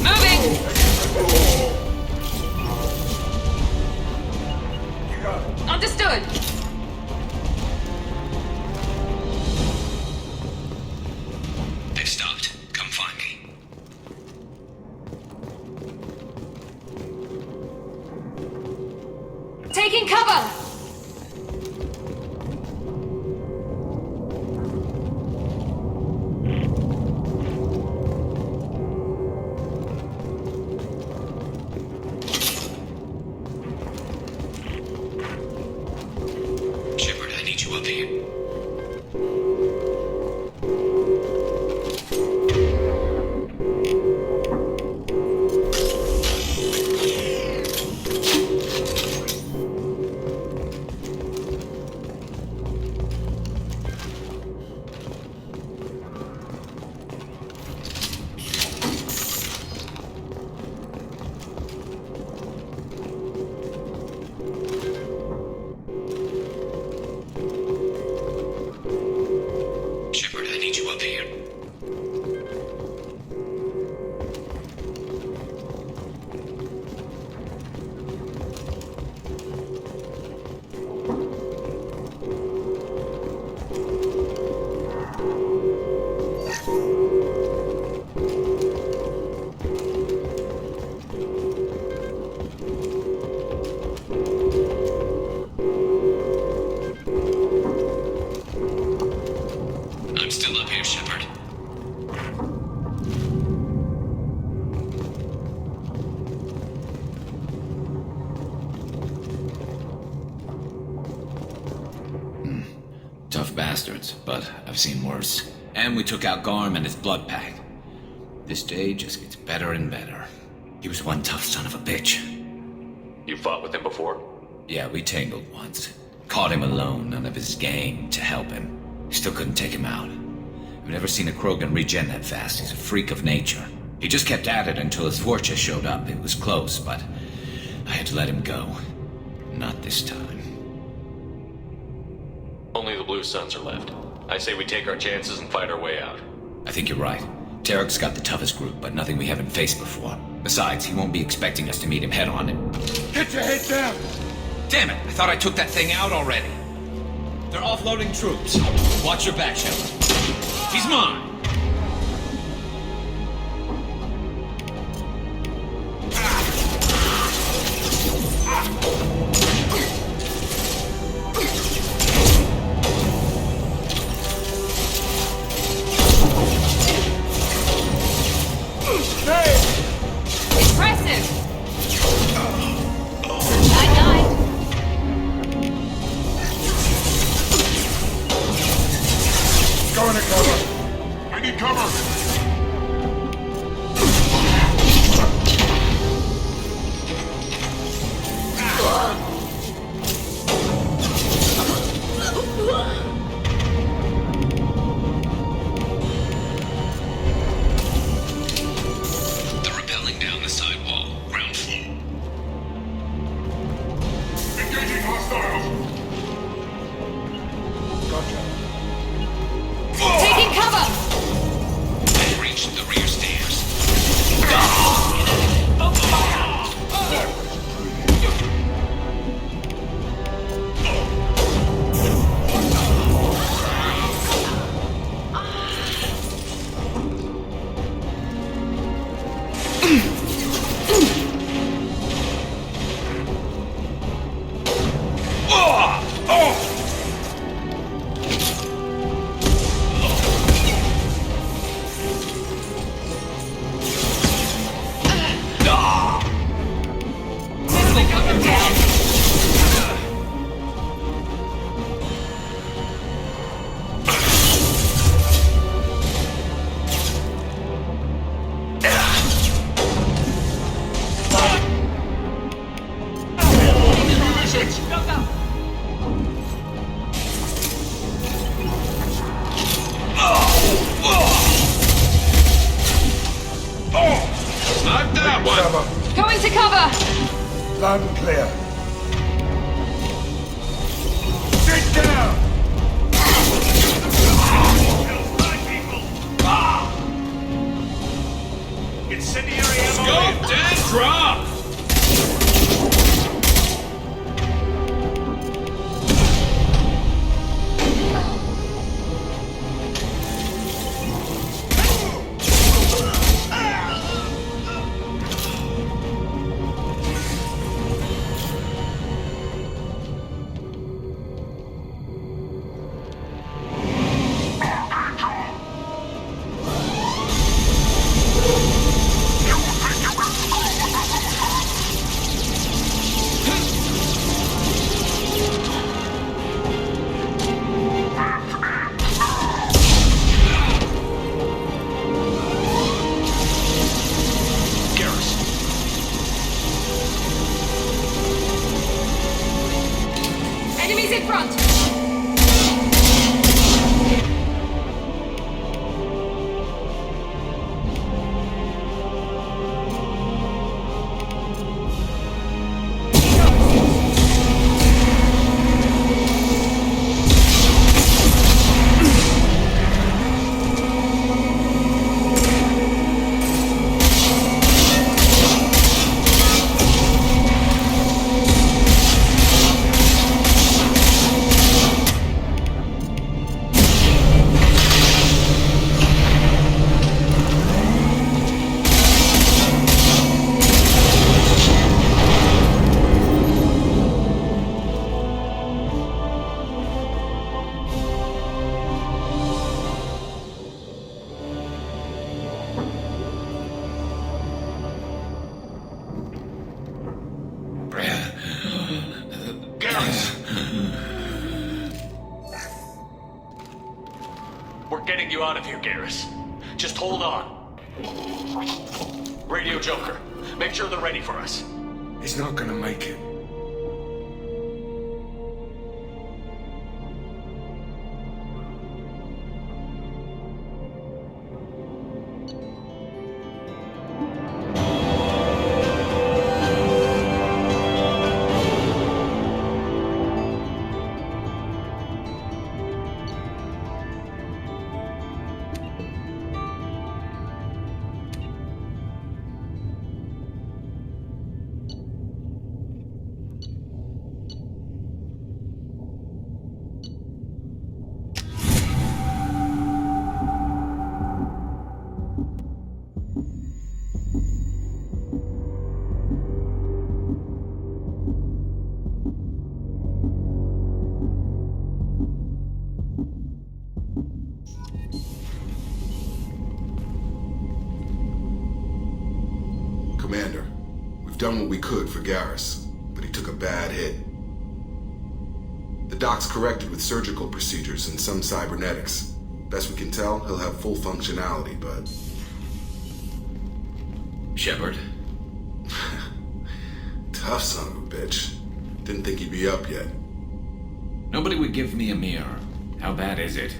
Moving! Understood! They've stopped. Come find me. Taking cover! Shepard, I need you up here. Tough bastards, but I've seen worse. And we took out Garm and his blood pack. This day just gets better and better. He was one tough son of a bitch. You fought with him before? Yeah, we tangled once. Caught him alone, none of his gang to help him. Still couldn't take him out. I've never seen a Krogan regen that fast. He's a freak of nature. He just kept at it until his Vorcha showed up. It was close, but I had to let him go. Not this time. Only the Blue Suns are left. I say we take our chances and fight our way out. I think you're right. Tarek's got the toughest group, but nothing we haven't faced before. Besides, he won't be expecting us to meet him head-on and... Get your head down! Damn it! I thought I took that thing out already. They're offloading troops. Watch your back, Shepard. He's mine! Impressive! Night-night. Going to cover. I need cover. They're rappelling down the side wall. Ground floor. Engaging hostiles. Taking cover! They reached the rear stairs. Knocked that one! Going to cover! Loud and clear. Sit down! Incendiary ammo! Scope dead drop! We're getting you out of here, Garrus. Just hold on. Radio Joker, make sure they're ready for us. He's not gonna make it. Commander, we've done what we could for Garrus, but he took a bad hit. The doc's corrected with surgical procedures and some cybernetics. Best we can tell, he'll have full functionality, but... Shepard? Tough son of a bitch. Didn't think he'd be up yet. Nobody would give me a mirror. How bad is it?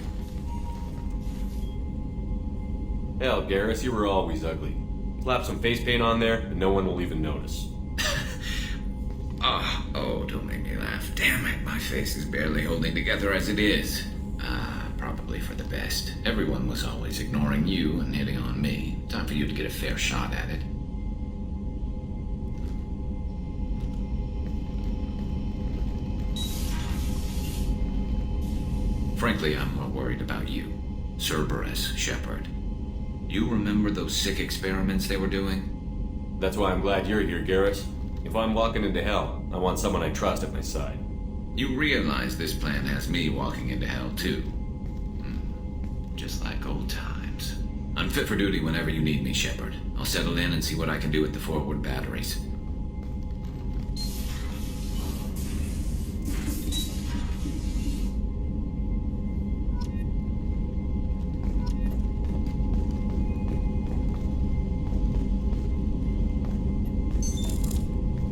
Hell, Garrus, you were always ugly. Slap some face paint on there, and no one will even notice. Oh, don't make me laugh. Damn it, my face is barely holding together as it is. Probably for the best. Everyone was always ignoring you and hitting on me. Time for you to get a fair shot at it. Frankly, I'm more worried about you. Cerberus, Shepard. You remember those sick experiments they were doing? That's why I'm glad you're here, Garrus. If I'm walking into hell, I want someone I trust at my side. You realize this plan has me walking into hell, too. Just like old times. I'm fit for duty whenever you need me, Shepard. I'll settle in and see what I can do with the forward batteries.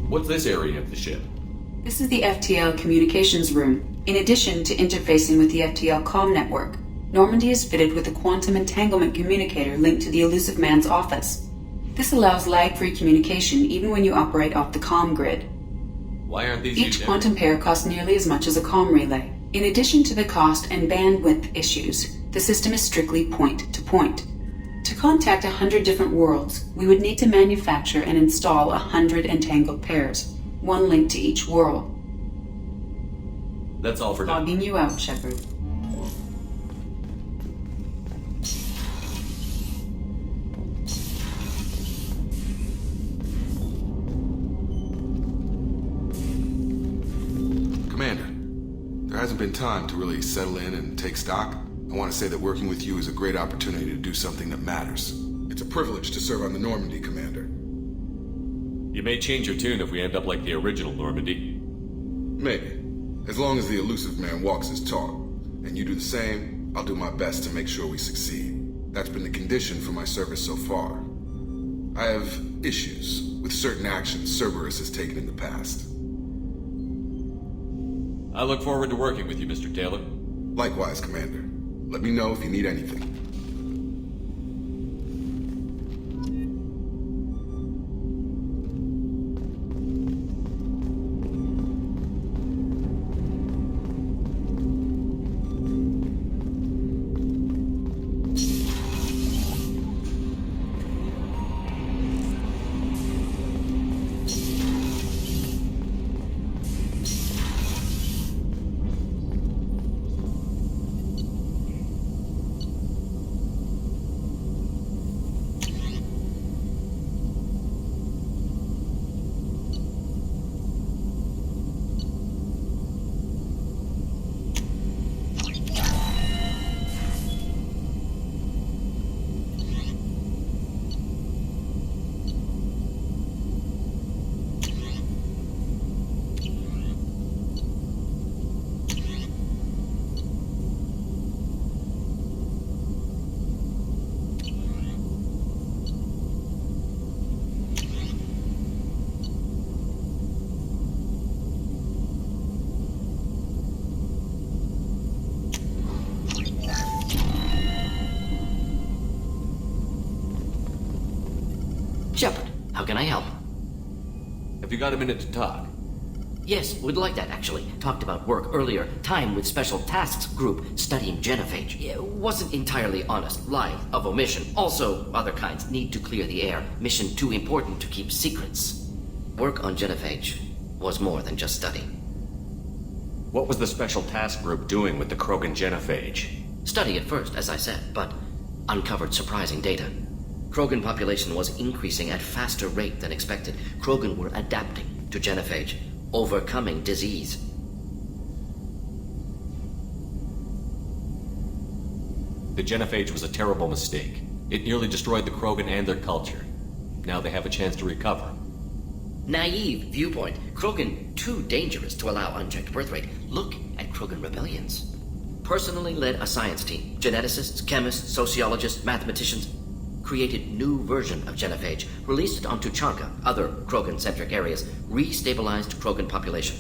What's this area of the ship? This is the FTL communications room. In addition to interfacing with the FTL comm network, Normandy is fitted with a quantum entanglement communicator linked to the Elusive Man's office. This allows lag-free communication even when you operate off the comm grid. Why aren't these Each quantum pair costs nearly as much as a comm relay. In addition to the cost and bandwidth issues, the system is strictly point-to-point. To contact 100 different worlds, we would need to manufacture and install 100 entangled pairs, one link to each world. That's all for now. Logging you out, Shepard. Commander, there hasn't been time to really settle in and take stock. I want to say that working with you is a great opportunity to do something that matters. It's a privilege to serve on the Normandy, Commander. You may change your tune if we end up like the original Normandy. Maybe. As long as the Elusive Man walks his talk, and you do the same, I'll do my best to make sure we succeed. That's been the condition for my service so far. I have issues with certain actions Cerberus has taken in the past. I look forward to working with you, Mr. Taylor. Likewise, Commander. Let me know if you need anything. I help? Have you got a minute to talk? Yes, would like that, actually. Talked about work earlier. Time with Special Tasks Group studying genophage. It wasn't entirely honest. Lie of omission. Also, other kinds. Need to clear the air. Mission too important to keep secrets. Work on genophage was more than just study. What was the Special Task Group doing with the Krogan genophage? Study at first, as I said, but uncovered surprising data. Krogan population was increasing at faster rate than expected. Krogan were adapting to genophage, overcoming disease. The genophage was a terrible mistake. It nearly destroyed the Krogan and their culture. Now they have a chance to recover. Naive viewpoint. Krogan too dangerous to allow unchecked birth rate. Look at Krogan rebellions. Personally led a science team. Geneticists, chemists, sociologists, mathematicians. Created new version of genophage. Released it on Tuchanka, other Krogan-centric areas. Restabilized Krogan population.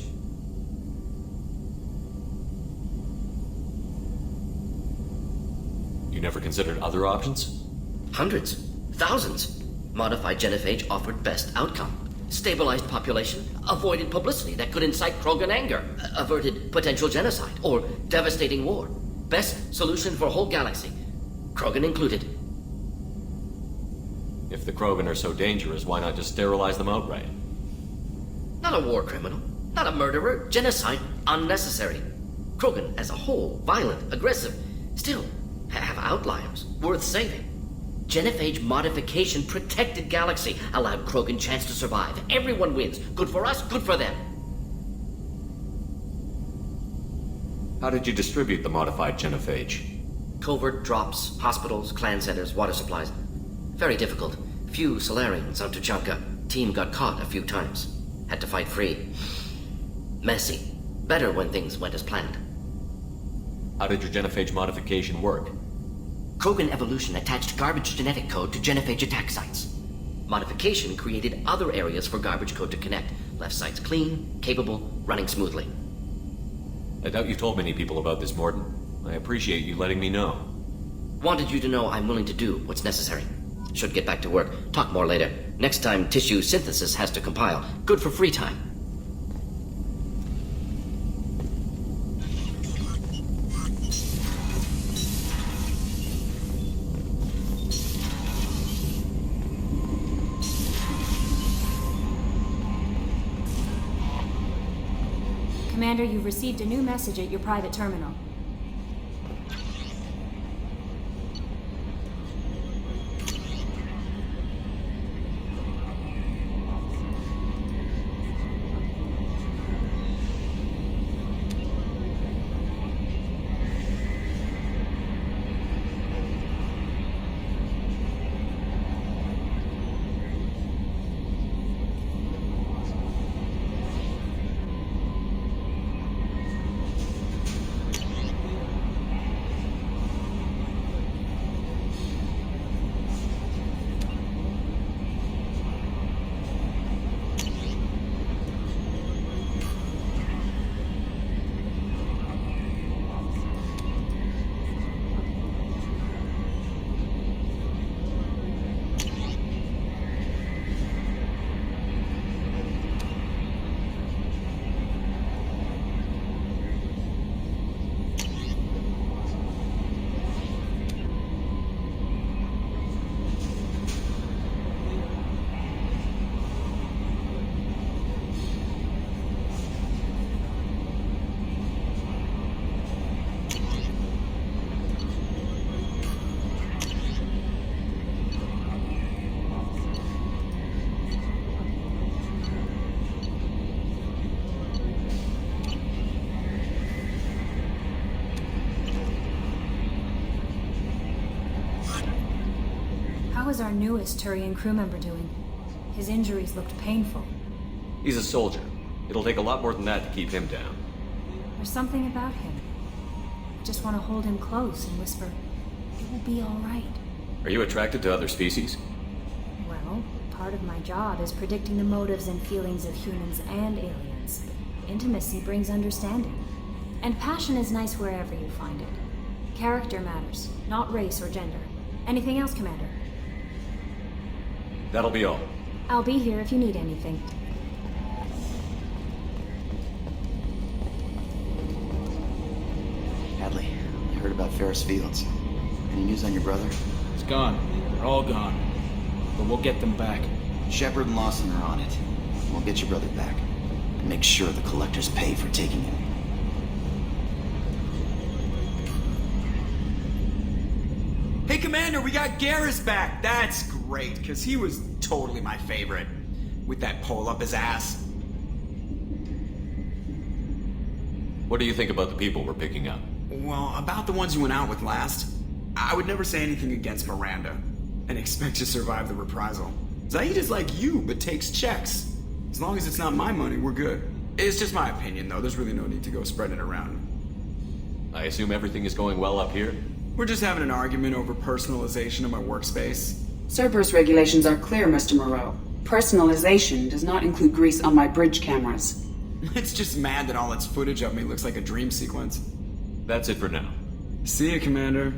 You never considered other options? Hundreds. Thousands. Modified genophage offered best outcome. Stabilized population, avoided publicity that could incite Krogan anger, averted potential genocide, or devastating war. Best solution for whole galaxy, Krogan included. If the Krogan are so dangerous, why not just sterilize them outright? Not a war criminal, not a murderer, genocide, unnecessary. Krogan as a whole, violent, aggressive, still have outliers, worth saving. Genophage modification protected galaxy, allowed Krogan chance to survive. Everyone wins. Good for us, good for them. How did you distribute the modified genophage? Covert drops, hospitals, clan centers, water supplies. Very difficult. Few Solarians on Tuchanka. Team got caught a few times. Had to fight free. Messy. Better when things went as planned. How did your genophage modification work? Krogan evolution attached garbage genetic code to genophage attack sites. Modification created other areas for garbage code to connect. Left sites clean, capable, running smoothly. I doubt you've told many people about this, Morton. I appreciate you letting me know. Wanted you to know I'm willing to do what's necessary. Should get back to work. Talk more later. Next time tissue synthesis has to compile. Good for free time. Commander, you've received a new message at your private terminal. How is our newest Turian crew member doing? His injuries looked painful. He's a soldier. It'll take a lot more than that to keep him down. There's something about him. I just want to hold him close and whisper, "It will be all right." Are you attracted to other species? Well, part of my job is predicting the motives and feelings of humans and aliens. Intimacy brings understanding. And passion is nice wherever you find it. Character matters, not race or gender. Anything else, Commander? That'll be all. I'll be here if you need anything. Hadley, I heard about Ferris Fields. Any news on your brother? He's gone. They're all gone. But we'll get them back. Shepard and Lawson are on it. We'll get your brother back. And make sure the collectors pay for taking him. Hey, Commander, we got Garrus back. That's great, because he was totally my favorite. With that pole up his ass. What do you think about the people we're picking up? Well, about the ones you went out with last, I would never say anything against Miranda and expect to survive the reprisal. Zaid is like you, but takes checks. As long as it's not my money, we're good. It's just my opinion, though. There's really no need to go spreading it around. I assume everything is going well up here? We're just having an argument over personalization of my workspace. Cerberus regulations are clear, Mr. Moreau. Personalization does not include grease on my bridge cameras. It's just mad that all its footage of me looks like a dream sequence. That's it for now. See ya, Commander.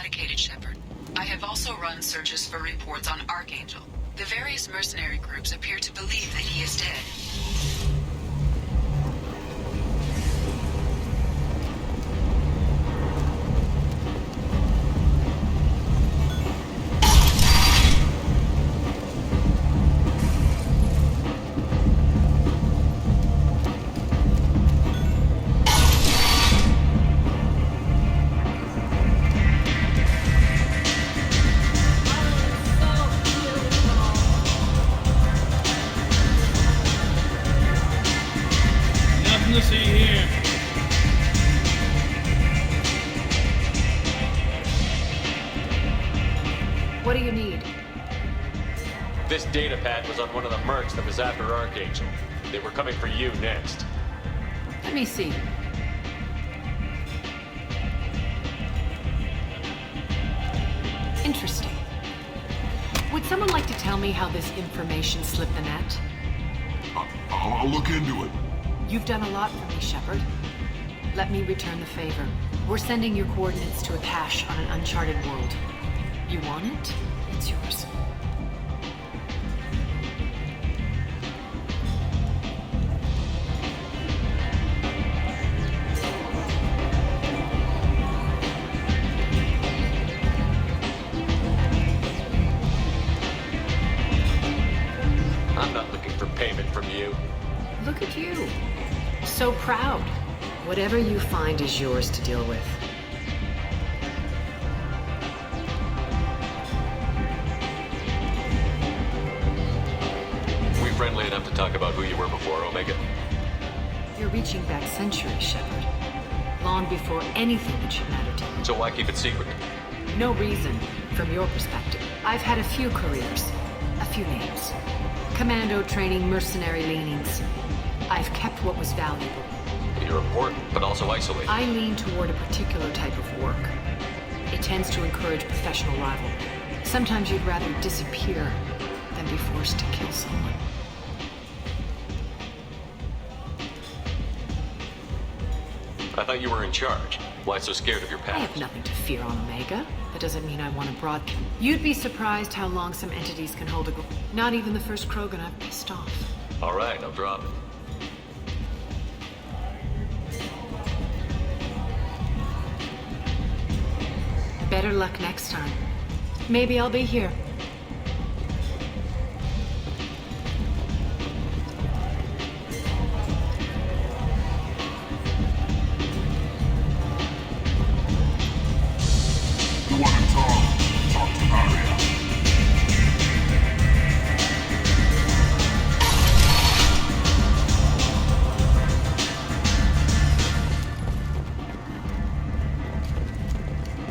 eradicated, Shepard. I have also run searches for reports on Archangel. The various mercenary groups appear to believe that he is dead. To see here. What do you need? This data pad was on one of the mercs that was after Archangel. They were coming for you next. Let me see. Interesting. Would someone like to tell me how this information slipped the net? I'll look into it. You've done a lot for me, Shepard. Let me return the favor. We're sending your coordinates to a cache on an uncharted world. You want it? It's yours. I'm not looking for payment from you. Look at you. So proud. Whatever you find is yours to deal with. We friendly enough to talk about who you were before, Omega? You're reaching back centuries, Shepard. Long before anything that should matter to you. So why keep it secret? No reason, from your perspective. I've had a few careers. A few names. Commando training, mercenary leanings. I've kept what was valuable. You're important, but also isolated. I lean toward a particular type of work. It tends to encourage professional rivalry. Sometimes you'd rather disappear than be forced to kill someone. I thought you were in charge. Why so scared of your I past? have nothing to fear on Omega. That doesn't mean I want to broadcast. You'd be surprised how long some entities can hold a group. Not even the first Krogan I've pissed off. All right, I'll drop it. Better luck next time. Maybe I'll be here. You want to talk to Aria.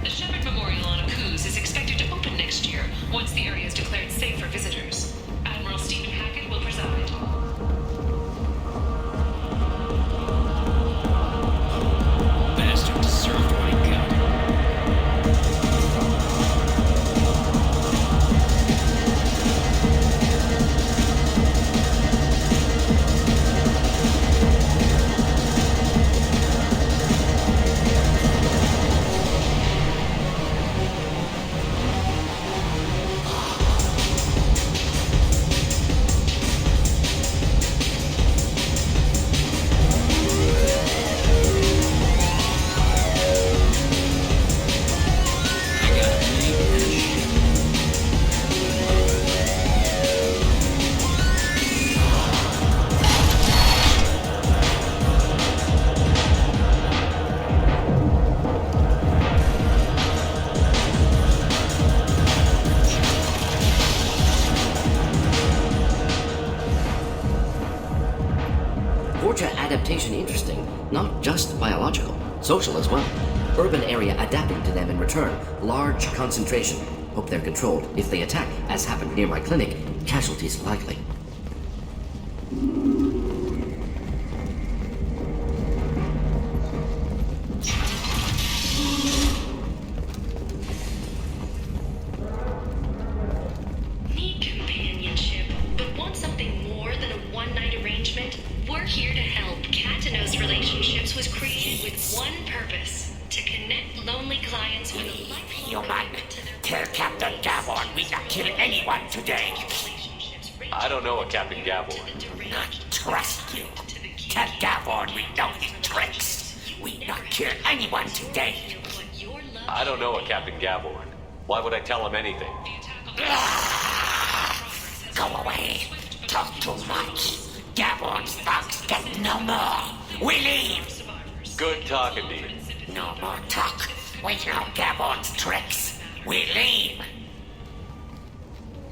The Shepard Memorial on Akuz is expected to open next year, once the area is declared safe for visitors. Admiral Stephen Hackett will preside. Bastard deserved what he got. Forja adaptation interesting, not just biological, social as well. Urban area adapting to them in return, large concentration. Hope they're controlled. If they attack, as happened near my clinic, casualties likely. Need companionship, but want something more than a one-night arrangement? We're here to help. Katanos Relationships was created with one purpose: to connect lonely only clients for the Human, tell Captain Gaborn we not kill anyone today. I don't know a Captain Gaborn. Not trust you. Tell Gaborn we know his tricks. We not kill anyone today. I don't know a Captain Gaborn. Why would I tell him anything? Go away. Talk too much. Gaborn's thugs get no more. We leave. Good talking to you. No more talk. We know Gaborn's tricks. We leave.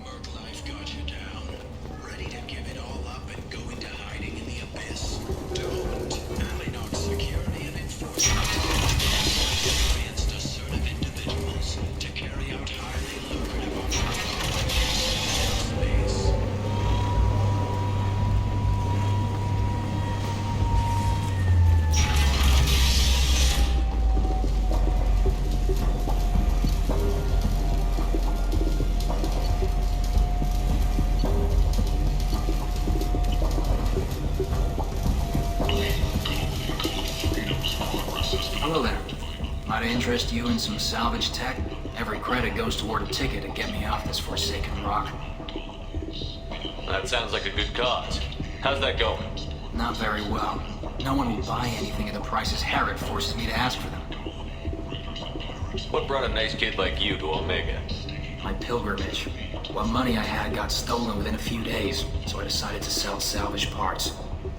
I've got you down. Ready to give it all up and go into hiding in the abyss. Don't. Alien security and enforcement. Advanced assertive individuals to carry out highly lucrative operations. Space. Hello there. Might I interest you in some salvage tech? Every credit goes toward a ticket to get me off this forsaken rock. That sounds like a good cause. How's that going? Not very well. No one will buy anything at the prices Herod forces me to ask for them. What brought a nice kid like you to Omega? My pilgrimage. What money I had got stolen within a few days, so I decided to sell salvage parts.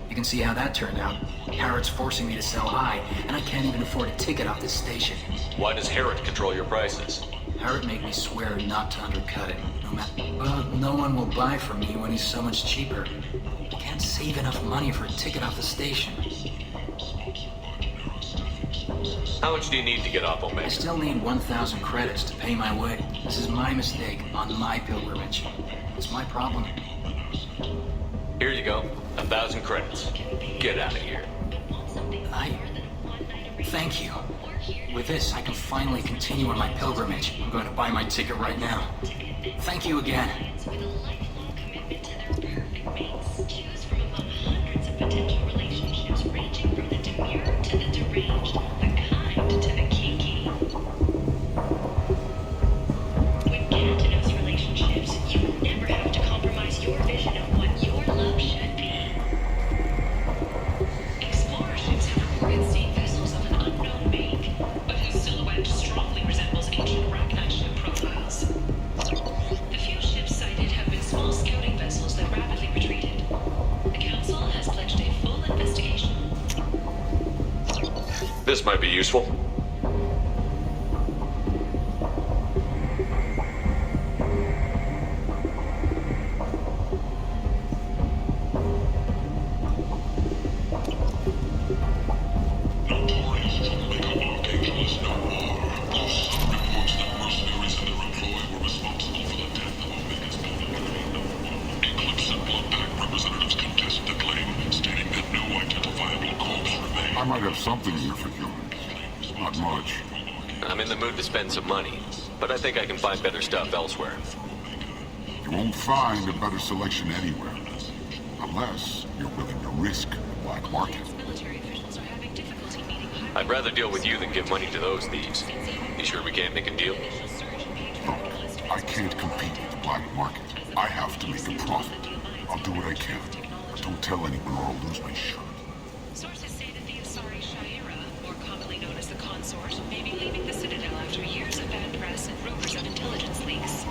You can see how that turned out. Herod's forcing me to sell high, and I can't even afford a ticket off this station. Why does Herod control your prices? Herod made me swear not to undercut it. Well, no one will buy from me when he's so much cheaper. I can't save enough money for a ticket off the station. How much do you need to get off Omega? I still need 1,000 credits to pay my way. This is my mistake on my pilgrimage. It's my problem. Here you go. 1,000 credits. Get out of here. Thank you. With this, I can finally continue on my pilgrimage. I'm going to buy my ticket right now. Thank you again. Choose from among hundreds of potential relationships ranging from the demure to the deranged, the kind to the kinky. With Cantinos relationships, you will never have to compromise your vision of what your love should be. Explorerships have reported seeing vessels of an unknown make, but whose silhouette strongly resembles ancient Rachni ship profiles. The few ships sighted have been small scouting vessels that rapidly retreated. The Council has pledged a full investigation. This might be useful. I might have something here for humans. Not much. I'm in the mood to spend some money, but I think I can find better stuff elsewhere. You won't find a better selection anywhere. Unless you're willing to risk the black market. I'd rather deal with you than give money to those thieves. You sure we can't make a deal? Look, I can't compete with the black market. I have to make a profit. I'll do what I can. But don't tell anyone or I'll lose my shirt. Sources say that the Asari Shaira, more commonly known as the Consort, may be leaving the Citadel after years of bad press and rumors of intelligence leaks.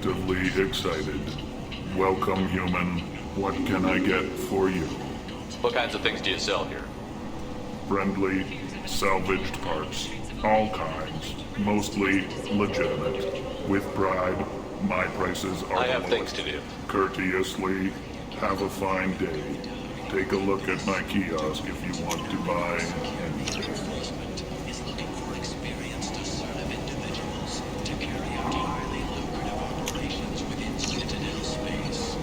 positively excited. Welcome, human. What can I get for you? What kinds of things do you sell here? Friendly, salvaged parts. All kinds. Mostly legitimate. With bribe, my prices are I have the things lowest. to do. Courteously, have a fine day. Take a look at my kiosk if you want to buy anything. Is looking for experienced, assertive individuals to carry out highly lucrative operations within Citadel space.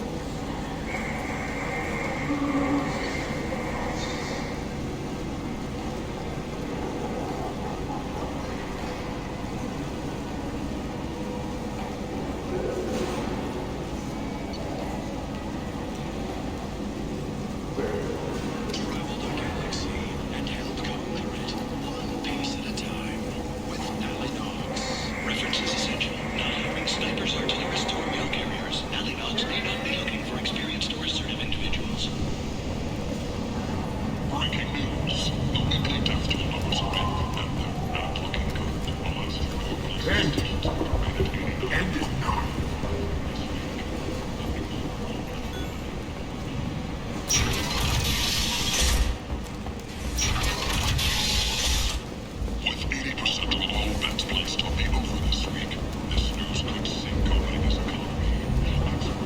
Travel the galaxy and held concurrent, one piece at a time, with Nalinox. References essential. Non-homing snipers, artillerists, or mail carriers. Nalinox may not be looking for experienced or assertive individuals. Breaking news. Only contact numbers have been not looking good. End it now. With 80% of all bets placed on the over this week, this news could sink Omega's economy.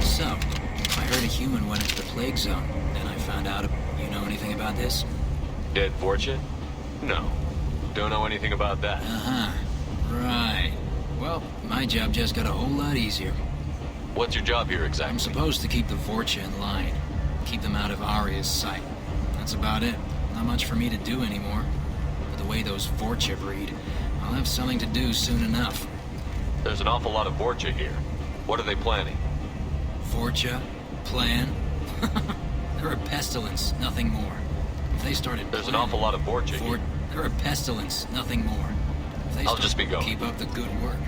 So, I heard a human went into the plague zone. Then I found out. You know anything about this? Dead fortune? No. Don't know anything about that. Uh-huh. Right. Well, my job just got a whole lot easier. What's your job here I'm exactly? supposed to keep the Vorcha in line. Keep them out of Aria's sight. That's about it. Not much for me to do anymore. But the way those Vorcha breed, I'll have something to do soon enough. There's an awful lot of Vorcha here. What are they planning? Vorcha? Plan? They're a pestilence, nothing more. If they started There's an planning, awful lot of Vorcha here. They're a pestilence, nothing more. If they I'll started just be going. Keep up the good work.